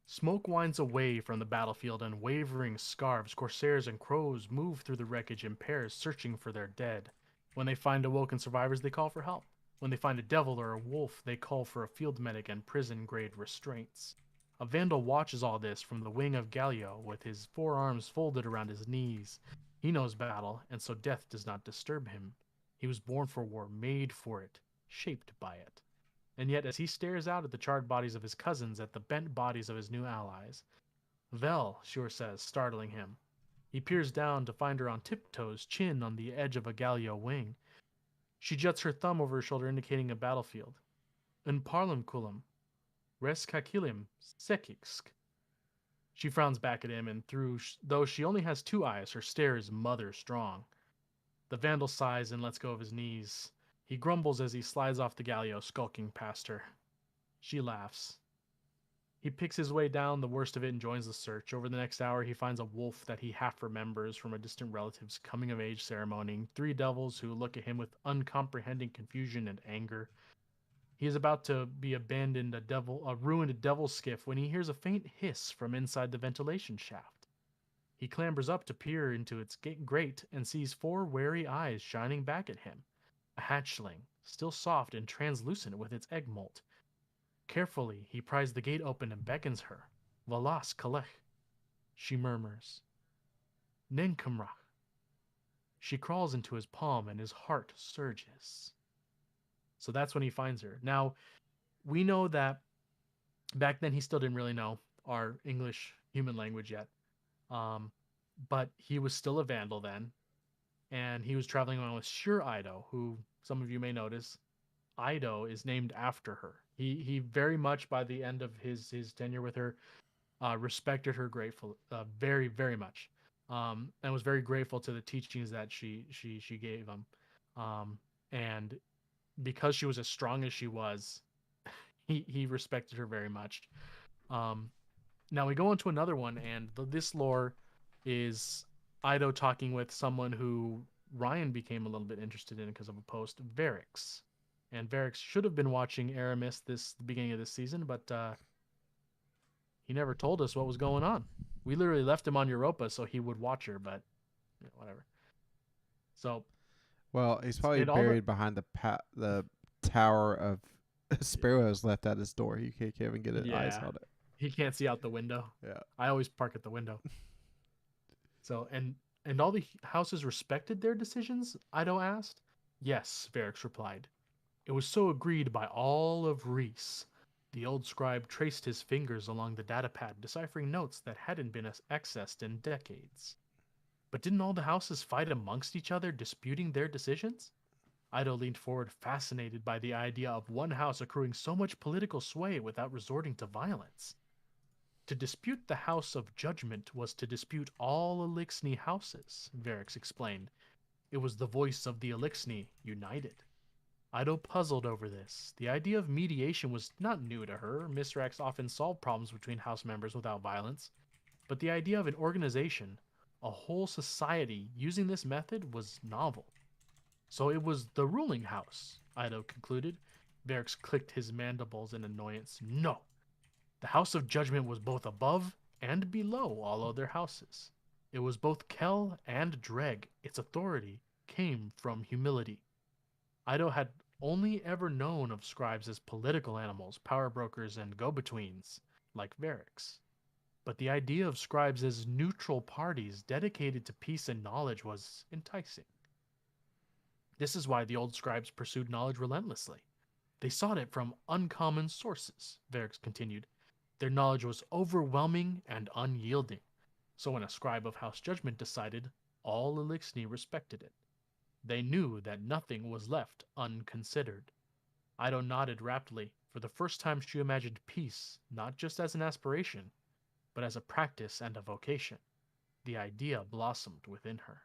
Smoke winds away from the battlefield, and wavering scarves, corsairs, and crows move through the wreckage in pairs, searching for their dead. When they find awoken survivors, they call for help. When they find a devil or a wolf, they call for a field medic and prison-grade restraints. A vandal watches all this from the wing of Galio, with his forearms folded around his knees. He knows battle, and so death does not disturb him. He was born for war, made for it, shaped by it. And yet, as he stares out at the charred bodies of his cousins, at the bent bodies of his new allies, Vel, Shure says, startling him. He peers down to find her on tiptoes, chin on the edge of a Galio wing. She juts her thumb over her shoulder, indicating a battlefield. In parlem culum, res cacilim sekixk. She frowns back at him, and though she only has 2 eyes, her stare is mother strong. The Vandal sighs and lets go of his knees. He grumbles as he slides off the Galio, skulking past her. She laughs. He picks his way down the worst of it and joins the search. Over the next hour, he finds a wolf that he half remembers from a distant relative's coming-of-age ceremony, 3 devils who look at him with uncomprehending confusion and anger. He is about to be abandoned a ruined devil skiff when he hears a faint hiss from inside the ventilation shaft. He clambers up to peer into its grate and sees 4 wary eyes shining back at him. A hatchling, still soft and translucent with its egg molt. Carefully, he pries the gate open and beckons her. Valas kalech. She murmurs. Nenkumrach. She crawls into his palm and his heart surges. So that's when he finds her. Now, we know that back then he still didn't really know our English human language yet. But he was still a Vandal then. And he was traveling around with Shure Ido, who some of you may notice, Ido is named after her. He very much, by the end of his tenure with her, respected her very, very much. And was very grateful to the teachings that she gave him. And because she was as strong as she was, he respected her very much. Now we go into another one, and this lore is Ido talking with someone who Ryan became a little bit interested in because of a post, Varix. And Varix should have been watching Aramis the beginning of this season, but he never told us what was going on. We literally left him on Europa so he would watch her, but whatever. So, well, he's probably buried behind the tower of sparrows left at his door. He can't even get his eyes on it. He can't see out the window. Yeah, I always park at the window. So, and all the houses respected their decisions? Ido asked. Yes, Varix replied. It was so agreed by all of Reese. The old scribe traced his fingers along the datapad, deciphering notes that hadn't been accessed in decades. But didn't all the houses fight amongst each other, disputing their decisions? Ido leaned forward, fascinated by the idea of one house accruing so much political sway without resorting to violence. To dispute the House of Judgment was to dispute all Elixni houses, Varix explained. It was the voice of the Elixni united. Ido puzzled over this. The idea of mediation was not new to her. Misrax often solved problems between house members without violence. But the idea of an organization, a whole society, using this method was novel. So it was the ruling house, Ido concluded. Varix clicked his mandibles in annoyance. No! The House of Judgment was both above and below all other houses. It was both Kel and Dreg. Its authority came from humility. Ido had only ever known of scribes as political animals, power brokers, and go-betweens, like Varix. But the idea of scribes as neutral parties dedicated to peace and knowledge was enticing. This is why the old scribes pursued knowledge relentlessly. They sought it from uncommon sources, Varix continued. Their knowledge was overwhelming and unyielding. So when a scribe of House Judgment decided, all Elixni respected it. They knew that nothing was left unconsidered. Ido nodded raptly. For the first time she imagined peace, not just as an aspiration, but as a practice and a vocation. The idea blossomed within her.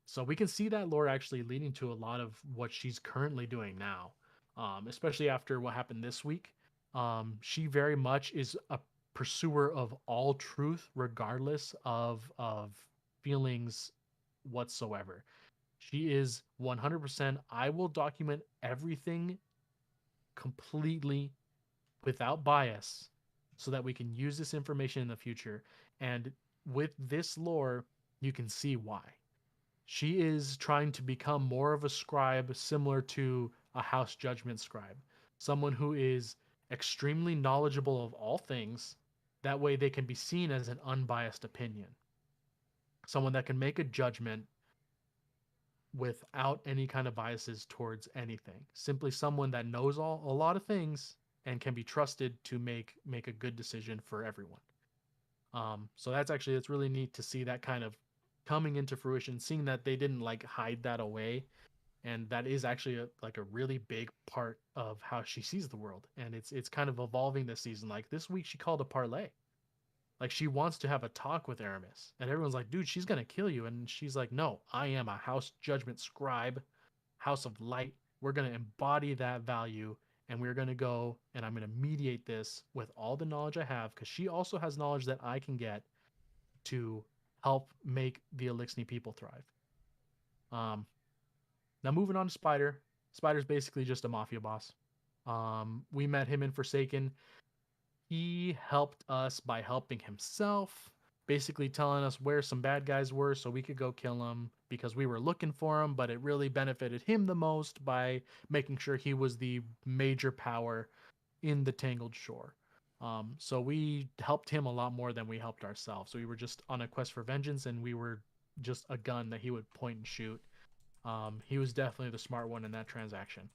So we can see that lore actually leading to a lot of what she's currently doing now, especially after what happened this week. She very much is a pursuer of all truth, regardless of feelings whatsoever. She is 100%, I will document everything completely without bias so that we can use this information in the future. And with this lore, you can see why. She is trying to become more of a scribe similar to a House Judgment scribe. Someone who is extremely knowledgeable of all things. That way they can be seen as an unbiased opinion. someone that can make a judgment without any kind of biases towards anything. Simply someone that knows a lot of things and can be trusted to make a good decision for everyone. So that's really neat to see that kind of coming into fruition, seeing that they didn't like hide that away, and that is actually like a really big part of how she sees the world, and it's kind of evolving this season. Like this week, she called a parlay. Like she wants to have a talk with Aramis, and everyone's like, "Dude, she's gonna kill you," and she's like, "No, I am a house judgment scribe, house of light. We're gonna embody that value, and we're gonna go and I'm gonna mediate this with all the knowledge I have, because she also has knowledge that I can get to help make the Elixni people thrive." Um, Now moving on to Spider. Spider's basically just a mafia boss. We met him in Forsaken. He helped us by helping himself, basically telling us where some bad guys were so we could go kill them because we were looking for them, but it really benefited him the most by making sure he was the major power in the Tangled Shore. So we helped him a lot more than we helped ourselves. So we were just on a quest for vengeance, and we were just a gun that he would point and shoot. He was definitely the smart one in that transaction.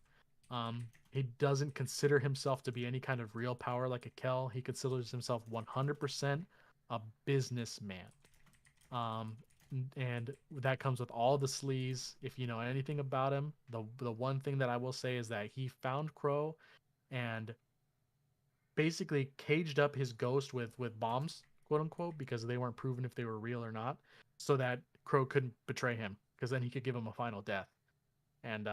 He doesn't consider himself to be any kind of real power like a Kel. He considers himself 100% a businessman. Um, and that comes with all the sleaze. If you know anything about him, the one thing that I will say is that he found Crow and basically caged up his ghost with bombs, quote unquote, because they weren't proven if they were real or not, so that Crow couldn't betray him, because then he could give him a final death, and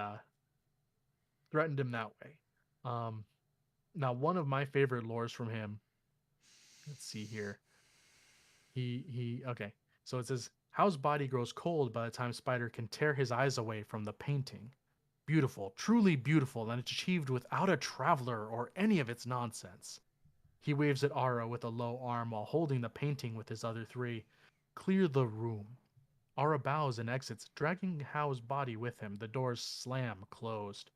threatened him that way. Now, one of my favorite lores from him. Let's see here. He okay. So it says, "How's body grows cold by the time Spider can tear his eyes away from the painting. Beautiful, truly beautiful, and it's achieved without a traveler or any of its nonsense." He waves at Ara with a low arm while holding the painting with his other three. "Clear the room." Ara bows and exits, dragging Hao's body with him. The doors slam closed.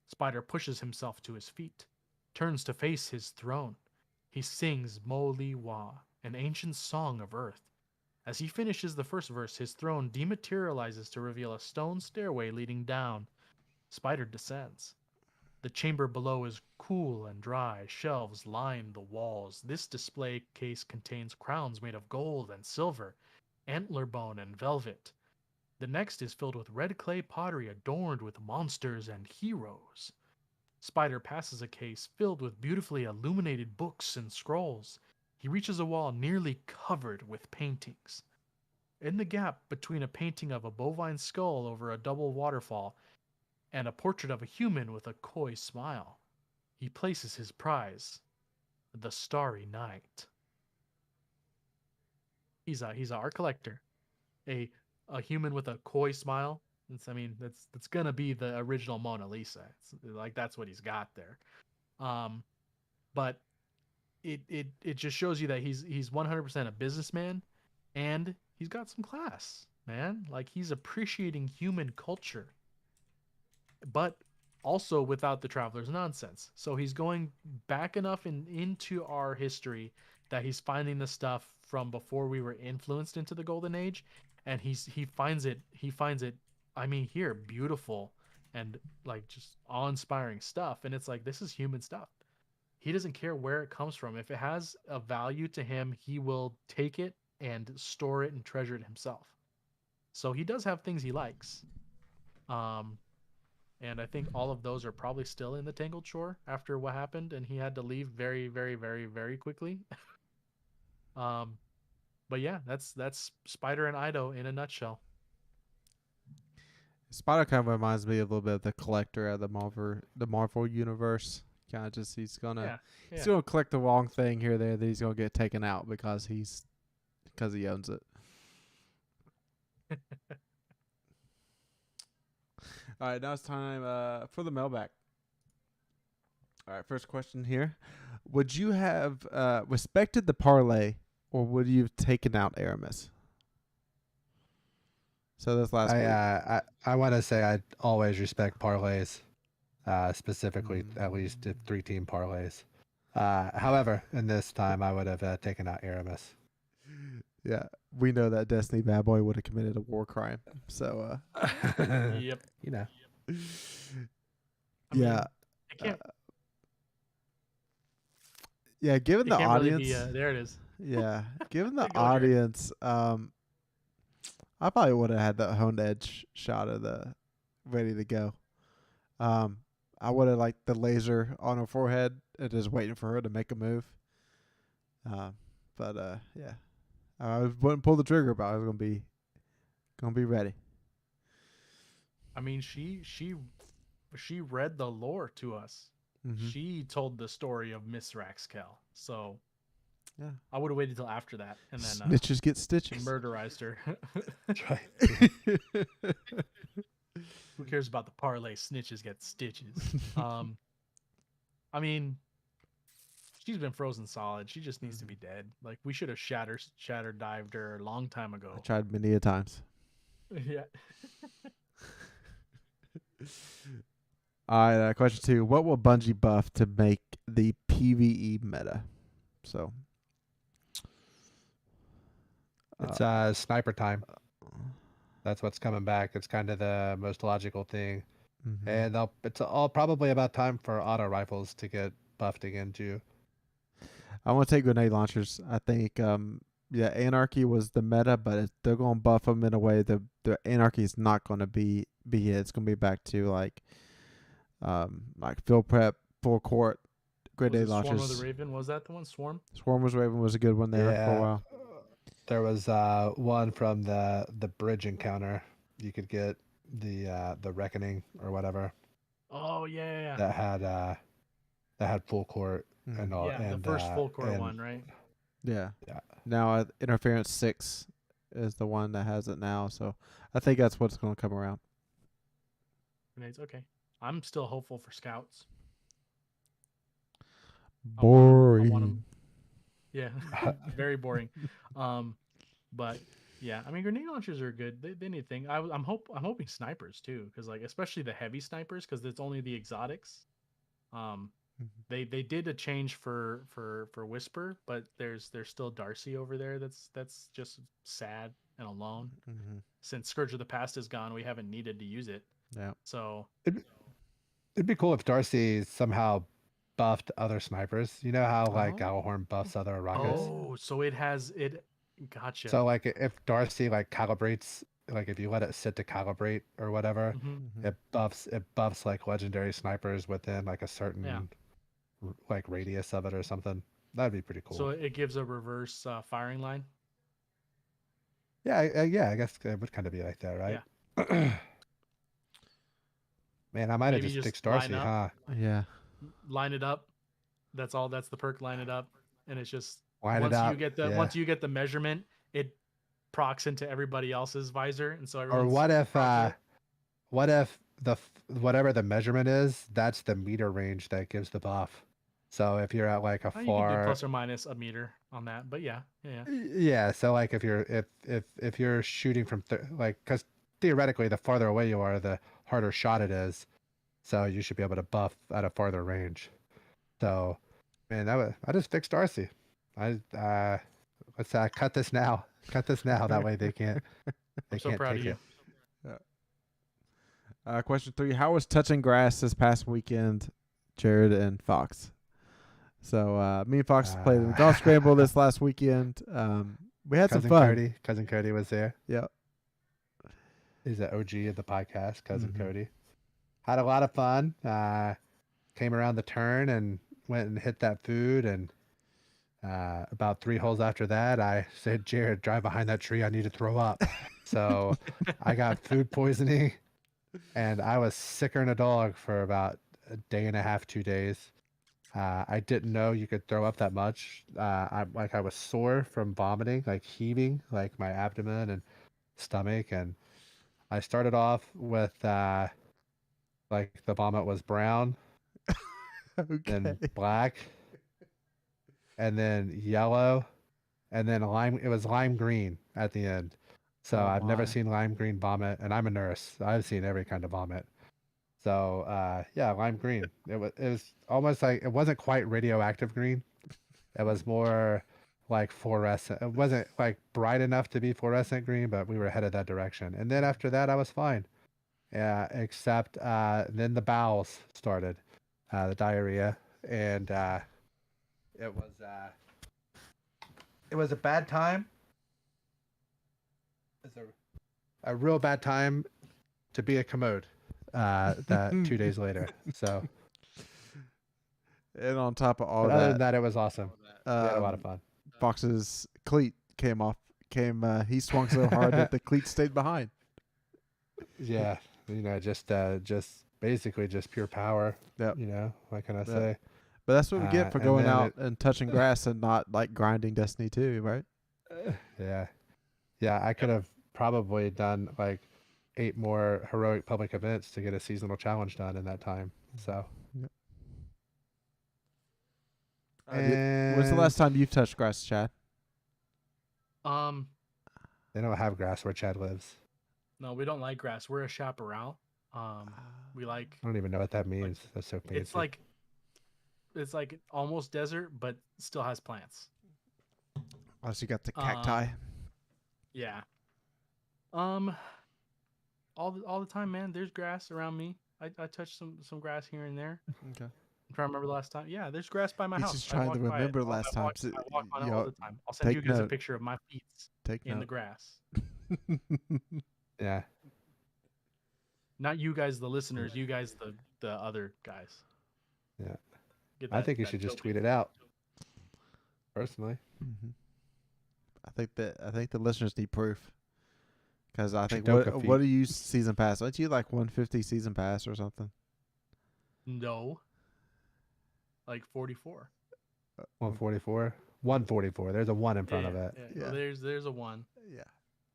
Spider pushes himself to his feet, turns to face his throne. He sings Mo Li Wa, an ancient song of Earth. As he finishes the first verse, his throne dematerializes to reveal a stone stairway leading down. Spider descends. The chamber below is cool and dry. Shelves line the walls. This display case contains crowns made of gold and silver, antler bone and velvet. The next is filled with red clay pottery adorned with monsters and heroes. Spider passes a case filled with beautifully illuminated books and scrolls. He reaches a wall nearly covered with paintings. In the gap between a painting of a bovine skull over a double waterfall and a portrait of a human with a coy smile, he places his prize, the Starry Night. He's a art collector, a human with a coy smile. That's gonna be the original Mona Lisa. It's like that's what he's got there. But it just shows you that he's 100% a businessman, and he's got some class, man. Like he's appreciating human culture, but also without the traveler's nonsense. So he's going back enough into our history that he's finding the stuff from before we were influenced into the golden age, and he finds it here beautiful and like just awe-inspiring stuff, and it's like this is human stuff. He doesn't care where it comes from. If it has a value to him, he will take it and store it and treasure it himself. So he does have things he likes. Um, and I think all of those are probably still in the Tangled Shore after what happened, and he had to leave very, very, very, very quickly. um, but yeah, that's Spider and Ido in a nutshell. Spider kind of reminds me a little bit of the collector of the Marvel universe. Kind of just he's gonna collect the wrong thing here or there that he's gonna get taken out because he owns it. All right, now it's time for the mailbag. All right, first question here: would you have respected the parlay, or would you have taken out Aramis? So this last week. I want to say I always respect parlays, specifically at least 3-team parlays. However, in this time, I would have taken out Aramis. Yeah, we know that Destiny bad boy would have committed a war crime. So, Yep. You know. I yeah, mean, it can't. yeah. Given It the can't really be. audience, There it is. yeah, given the Go, Jared. audience, I probably would have had that honed edge shot of the ready to go. I would have liked the laser on her forehead and just waiting for her to make a move. But yeah, I wouldn't pull the trigger, but I was gonna be ready. I mean, she read the lore to us. Mm-hmm. She told the story of Miss Raxkel. So Yeah, I would have waited till after that and then snitches get stitches. murderized her. That's right. Who cares about the parlay? Snitches get stitches. I mean, she's been frozen solid. She just needs to be dead. Like we should have shatter dived her a long time ago. I tried many a times. Yeah. All right, question 2. What will Bungie buff to make the PvE meta? So It's sniper time. That's what's coming back. It's kind of the most logical thing. mhm. And it's all probably about time for auto rifles to get buffed again too. I want to take grenade launchers. I think yeah, Anarchy was the meta, but they're going to buff them in a way the Anarchy is not going to be it. It's going to be back to like field prep, full court, grenade Swarm launchers. of the Raven, was that the one? Swarm? Swarmers Raven was a good one there for a while. There was one from the bridge encounter. You could get the Reckoning or whatever Oh yeah. that had full court and all. Yeah, and, the first full court and- one, right? Yeah. Yeah. Now Interference 6 is the one that has it now, so I think that's what's going to come around. Grenades, okay. I'm still hopeful for scouts. Boring. I want 'em- Yeah, very boring. But yeah, I mean, grenade launchers are good. They need a thing. I'm hoping snipers too, because like especially the heavy snipers, because it's only the exotics. They did a change for Whisper, but there's still Darcy over there. That's just sad and alone. Mm-hmm. Since Scourge of the Past is gone, we haven't needed to use it. Yeah. So It'd be cool if Darcy somehow buffed other snipers. You know how like Gallahorn buffs other rockets. oh, so it has it. Gotcha. So like if Darcy like calibrates, like if you let it sit to calibrate or whatever, Mhm. it buffs like legendary snipers within like a certain like radius of it or something. That'd be pretty cool. So it gives a reverse firing line. Yeah, I guess it would kind of be like that, right? Man, I might have Maybe just just fixed Darcy, line huh? Yeah. Line it up. That's all. That's the perk. Line it up, and it's just Line once it up. you get the once you get the measurement, it procs into everybody else's visor, and so Or everyone's what if whatever the measurement is, that's the meter range that gives the buff. So if you're at like a you can do far plus or minus a meter on that, but yeah. Yeah, so like if you're shooting from like because theoretically the farther away you are, the harder shot it is. So you should be able to buff at a farther range. So, man, I just fixed Darcy. Let's cut this now. Cut this now. That way they can't. I'm so proud of you. Question 3: How was touching grass this past weekend, Jared and Fox? So me and Fox played in the golf scramble this last weekend. We had some fun. Cousin Cody was there. Yep. He's the OG of the podcast, Cousin Cody. Had a lot of fun. Came around the turn and went and hit that food. And about 3 holes after that, I said, Jared, drive behind that tree. I need to throw up. So I got food poisoning. And I was sicker than a dog for about a day and a half, 2 days. I didn't know you could throw up that much. I was sore from vomiting, like heaving, like my abdomen and stomach. And I started off with like the vomit was brown, then black, and then yellow, and then lime. It was lime green at the end. So I've never seen lime green vomit, and I'm a nurse. I've seen every kind of vomit. So yeah, lime green. It was almost like it wasn't quite radioactive green. It was more like fluorescent. It wasn't like bright enough to be fluorescent green, but we were headed that direction. And then after that, I was fine. Yeah, except then the bowels started, the diarrhea, and it was a bad time. It's a real bad time to be a commode. That 2 days later. So, And on top of all but other that, than that, it was awesome. We had a lot of fun. Fox's cleat came off. He swung so hard that the cleat stayed behind. Yeah, just basically just pure power. Yep. What can I Yep. say? But that's what we get for and going then out and touching grass and not like grinding Destiny 2, right? Yeah. I could have probably done like 8 more heroic public events to get a seasonal challenge done in that time. So. Yep. And When's the last time you've touched grass, Chad? they don't have grass where Chad lives. No, we don't like grass. We're a chaparral. We like. I don't even know what that means. That's so fancy. It's like almost desert, but still has plants. Oh, so you got the cacti. Yeah. All the time, man. There's grass around me. I touch some grass here and there. Okay. I'm trying to remember the last time. Yeah, there's grass by my He's house. just I trying to walk by it. remember last time. I walk on it You all know, the time. I'll send you take guys a note. picture of my feet Take in note. the grass. Yeah. Not you guys, the listeners. You guys, the other guys. Yeah. Get I that- think you that should just joke. tweet it out. Personally. Mm-hmm. I think the listeners need proof. Because I think Chadoka what do you season pass? Aren't you like 150 season pass or something? No. Like 44. 144. 144. There's a 1 in front of it. Yeah. Well, there's a 1. Yeah.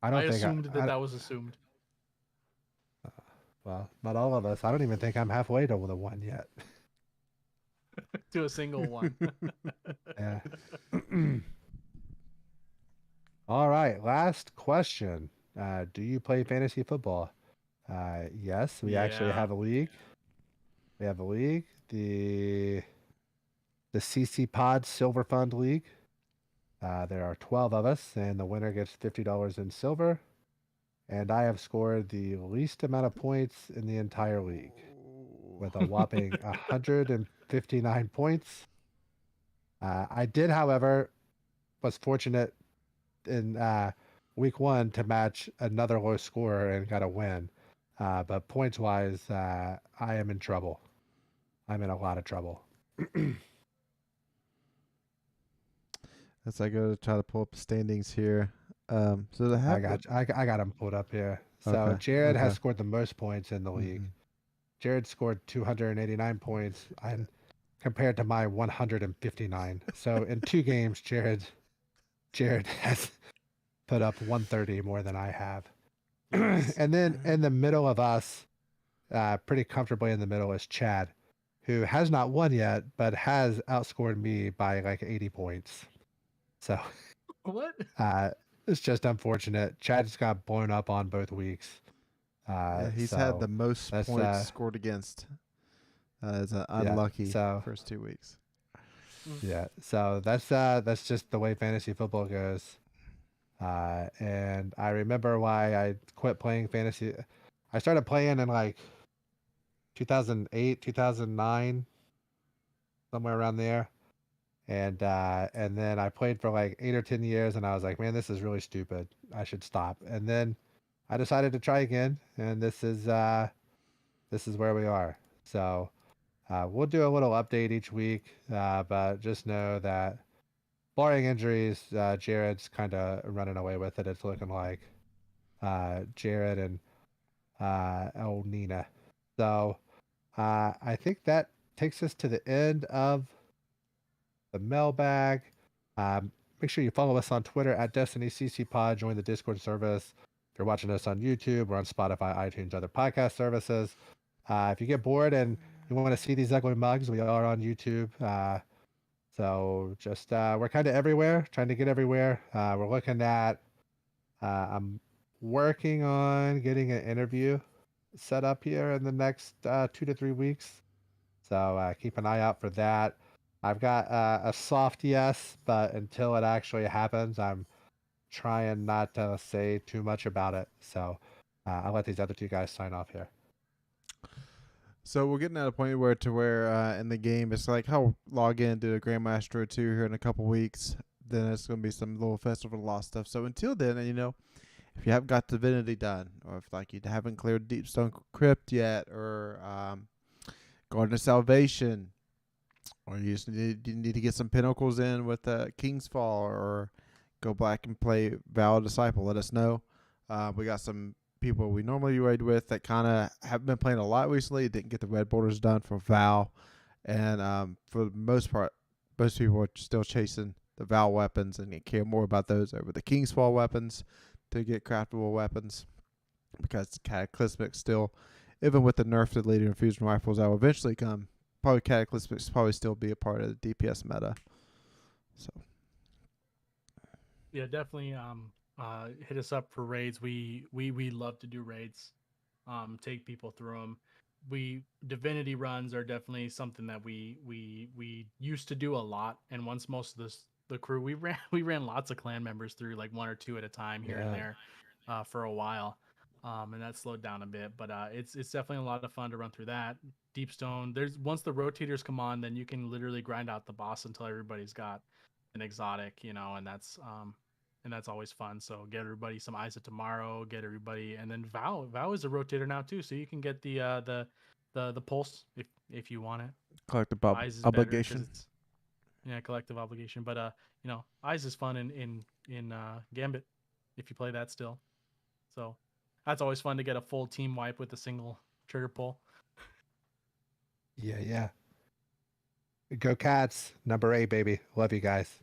I don't think assumed that was assumed. Well, not all of us. I don't even think I'm halfway to the 1 yet. To a single 1. Yeah. All right. Last question. Do you play fantasy football? Yes, we actually Yeah. have a league. We have a league, the CC Pod Silver Fund League. There are 12 of us, and the winner gets $50 in silver. And I have scored the least amount of points in the entire league with a whopping 159 points. I did, however, was fortunate in week 1 to match another low scorer and got a win. But points-wise, I am in trouble. I'm in a lot of trouble. As I go to try to pull up the standings here. So the I got them pulled up here. So Okay, Jared has okay. scored the most points in the league. Mhm. Jared scored 289 points and compared to my 159. So in 2 games, Jared has put up 130 more than I have. And then in the middle of us, pretty comfortably in the middle, is Chad, who has not won yet, but has outscored me by like 80 points. So What? it's just unfortunate. Chad's got blown up on both weeks. Yeah, he's had the most that's, points scored against. It's an unlucky first 2 weeks. Yeah, so that's just the way fantasy football goes. And I remember why I quit playing fantasy. I started playing in like 2008, 2009, somewhere around there. And then I played for like 8 or 10 years, and I was like, man, this is really stupid. I should stop. And then I decided to try again, and this is where we are. So we'll do a little update each week, but just know that barring injuries, Jared's kind of running away with it. It's looking like Jared and El Nina. So I think that takes us to the end of the mailbag. Make sure you follow us on Twitter at Destiny CC Pod. Join the Discord service. If you're watching us on YouTube, we're on Spotify, iTunes, other podcast services. If you get bored and you want to see these ugly mugs, we are on YouTube. So just we're kind of everywhere, trying to get everywhere. We're looking at. I'm working on getting an interview set up here in the next 2 to 3 weeks. So keep an eye out for that. I've got a soft yes, but until it actually happens, I'm trying not to say too much about it. So I'll let these other two guys sign off here. So we're getting at a point where in the game it's like, I'll log in, do a Grandmaster or two here in a couple weeks. Then it's going to be some little Festival of Lost stuff. So until then, if you haven't got Divinity done, or if like you haven't cleared Deepstone Crypt yet, or Garden of Salvation, or you need to get some Pinnacles in with King's Fall, or go back and play Vow Disciple, let us know. We got some people we normally raid with that kind of haven't been playing a lot recently, didn't get the red borders done for Vow, and for the most part, most people are still chasing the Vow weapons and care more about those over the King's Fall weapons to get craftable weapons, because Cataclysmic still, even with the nerf to the leader infusion rifles that will eventually come, probably Cataclysmics probably still be a part of the DPS meta. So Yeah, definitely. Hit us up for raids. We love to do raids. Take people through them. Divinity runs are definitely something that we used to do a lot. And once most of the crew, we ran lots of clan members through, like one or two at a time here and there, for a while. And that slowed down a bit, but it's definitely a lot of fun to run through that. Deepstone. Once the rotators come on, then you can literally grind out the boss until everybody's got an exotic, and that's always fun. So get everybody some Eyes of Tomorrow, get everybody, and then Vow is a rotator now too, so you can get the pulse if you want it. collective Eyes is obligation. better 'cause it's collective obligation, but Eyes is fun in Gambit if you play that still. So that's always fun to get a full team wipe with a single trigger pull. Yeah. Go Cats. Number 8, baby. Love you guys.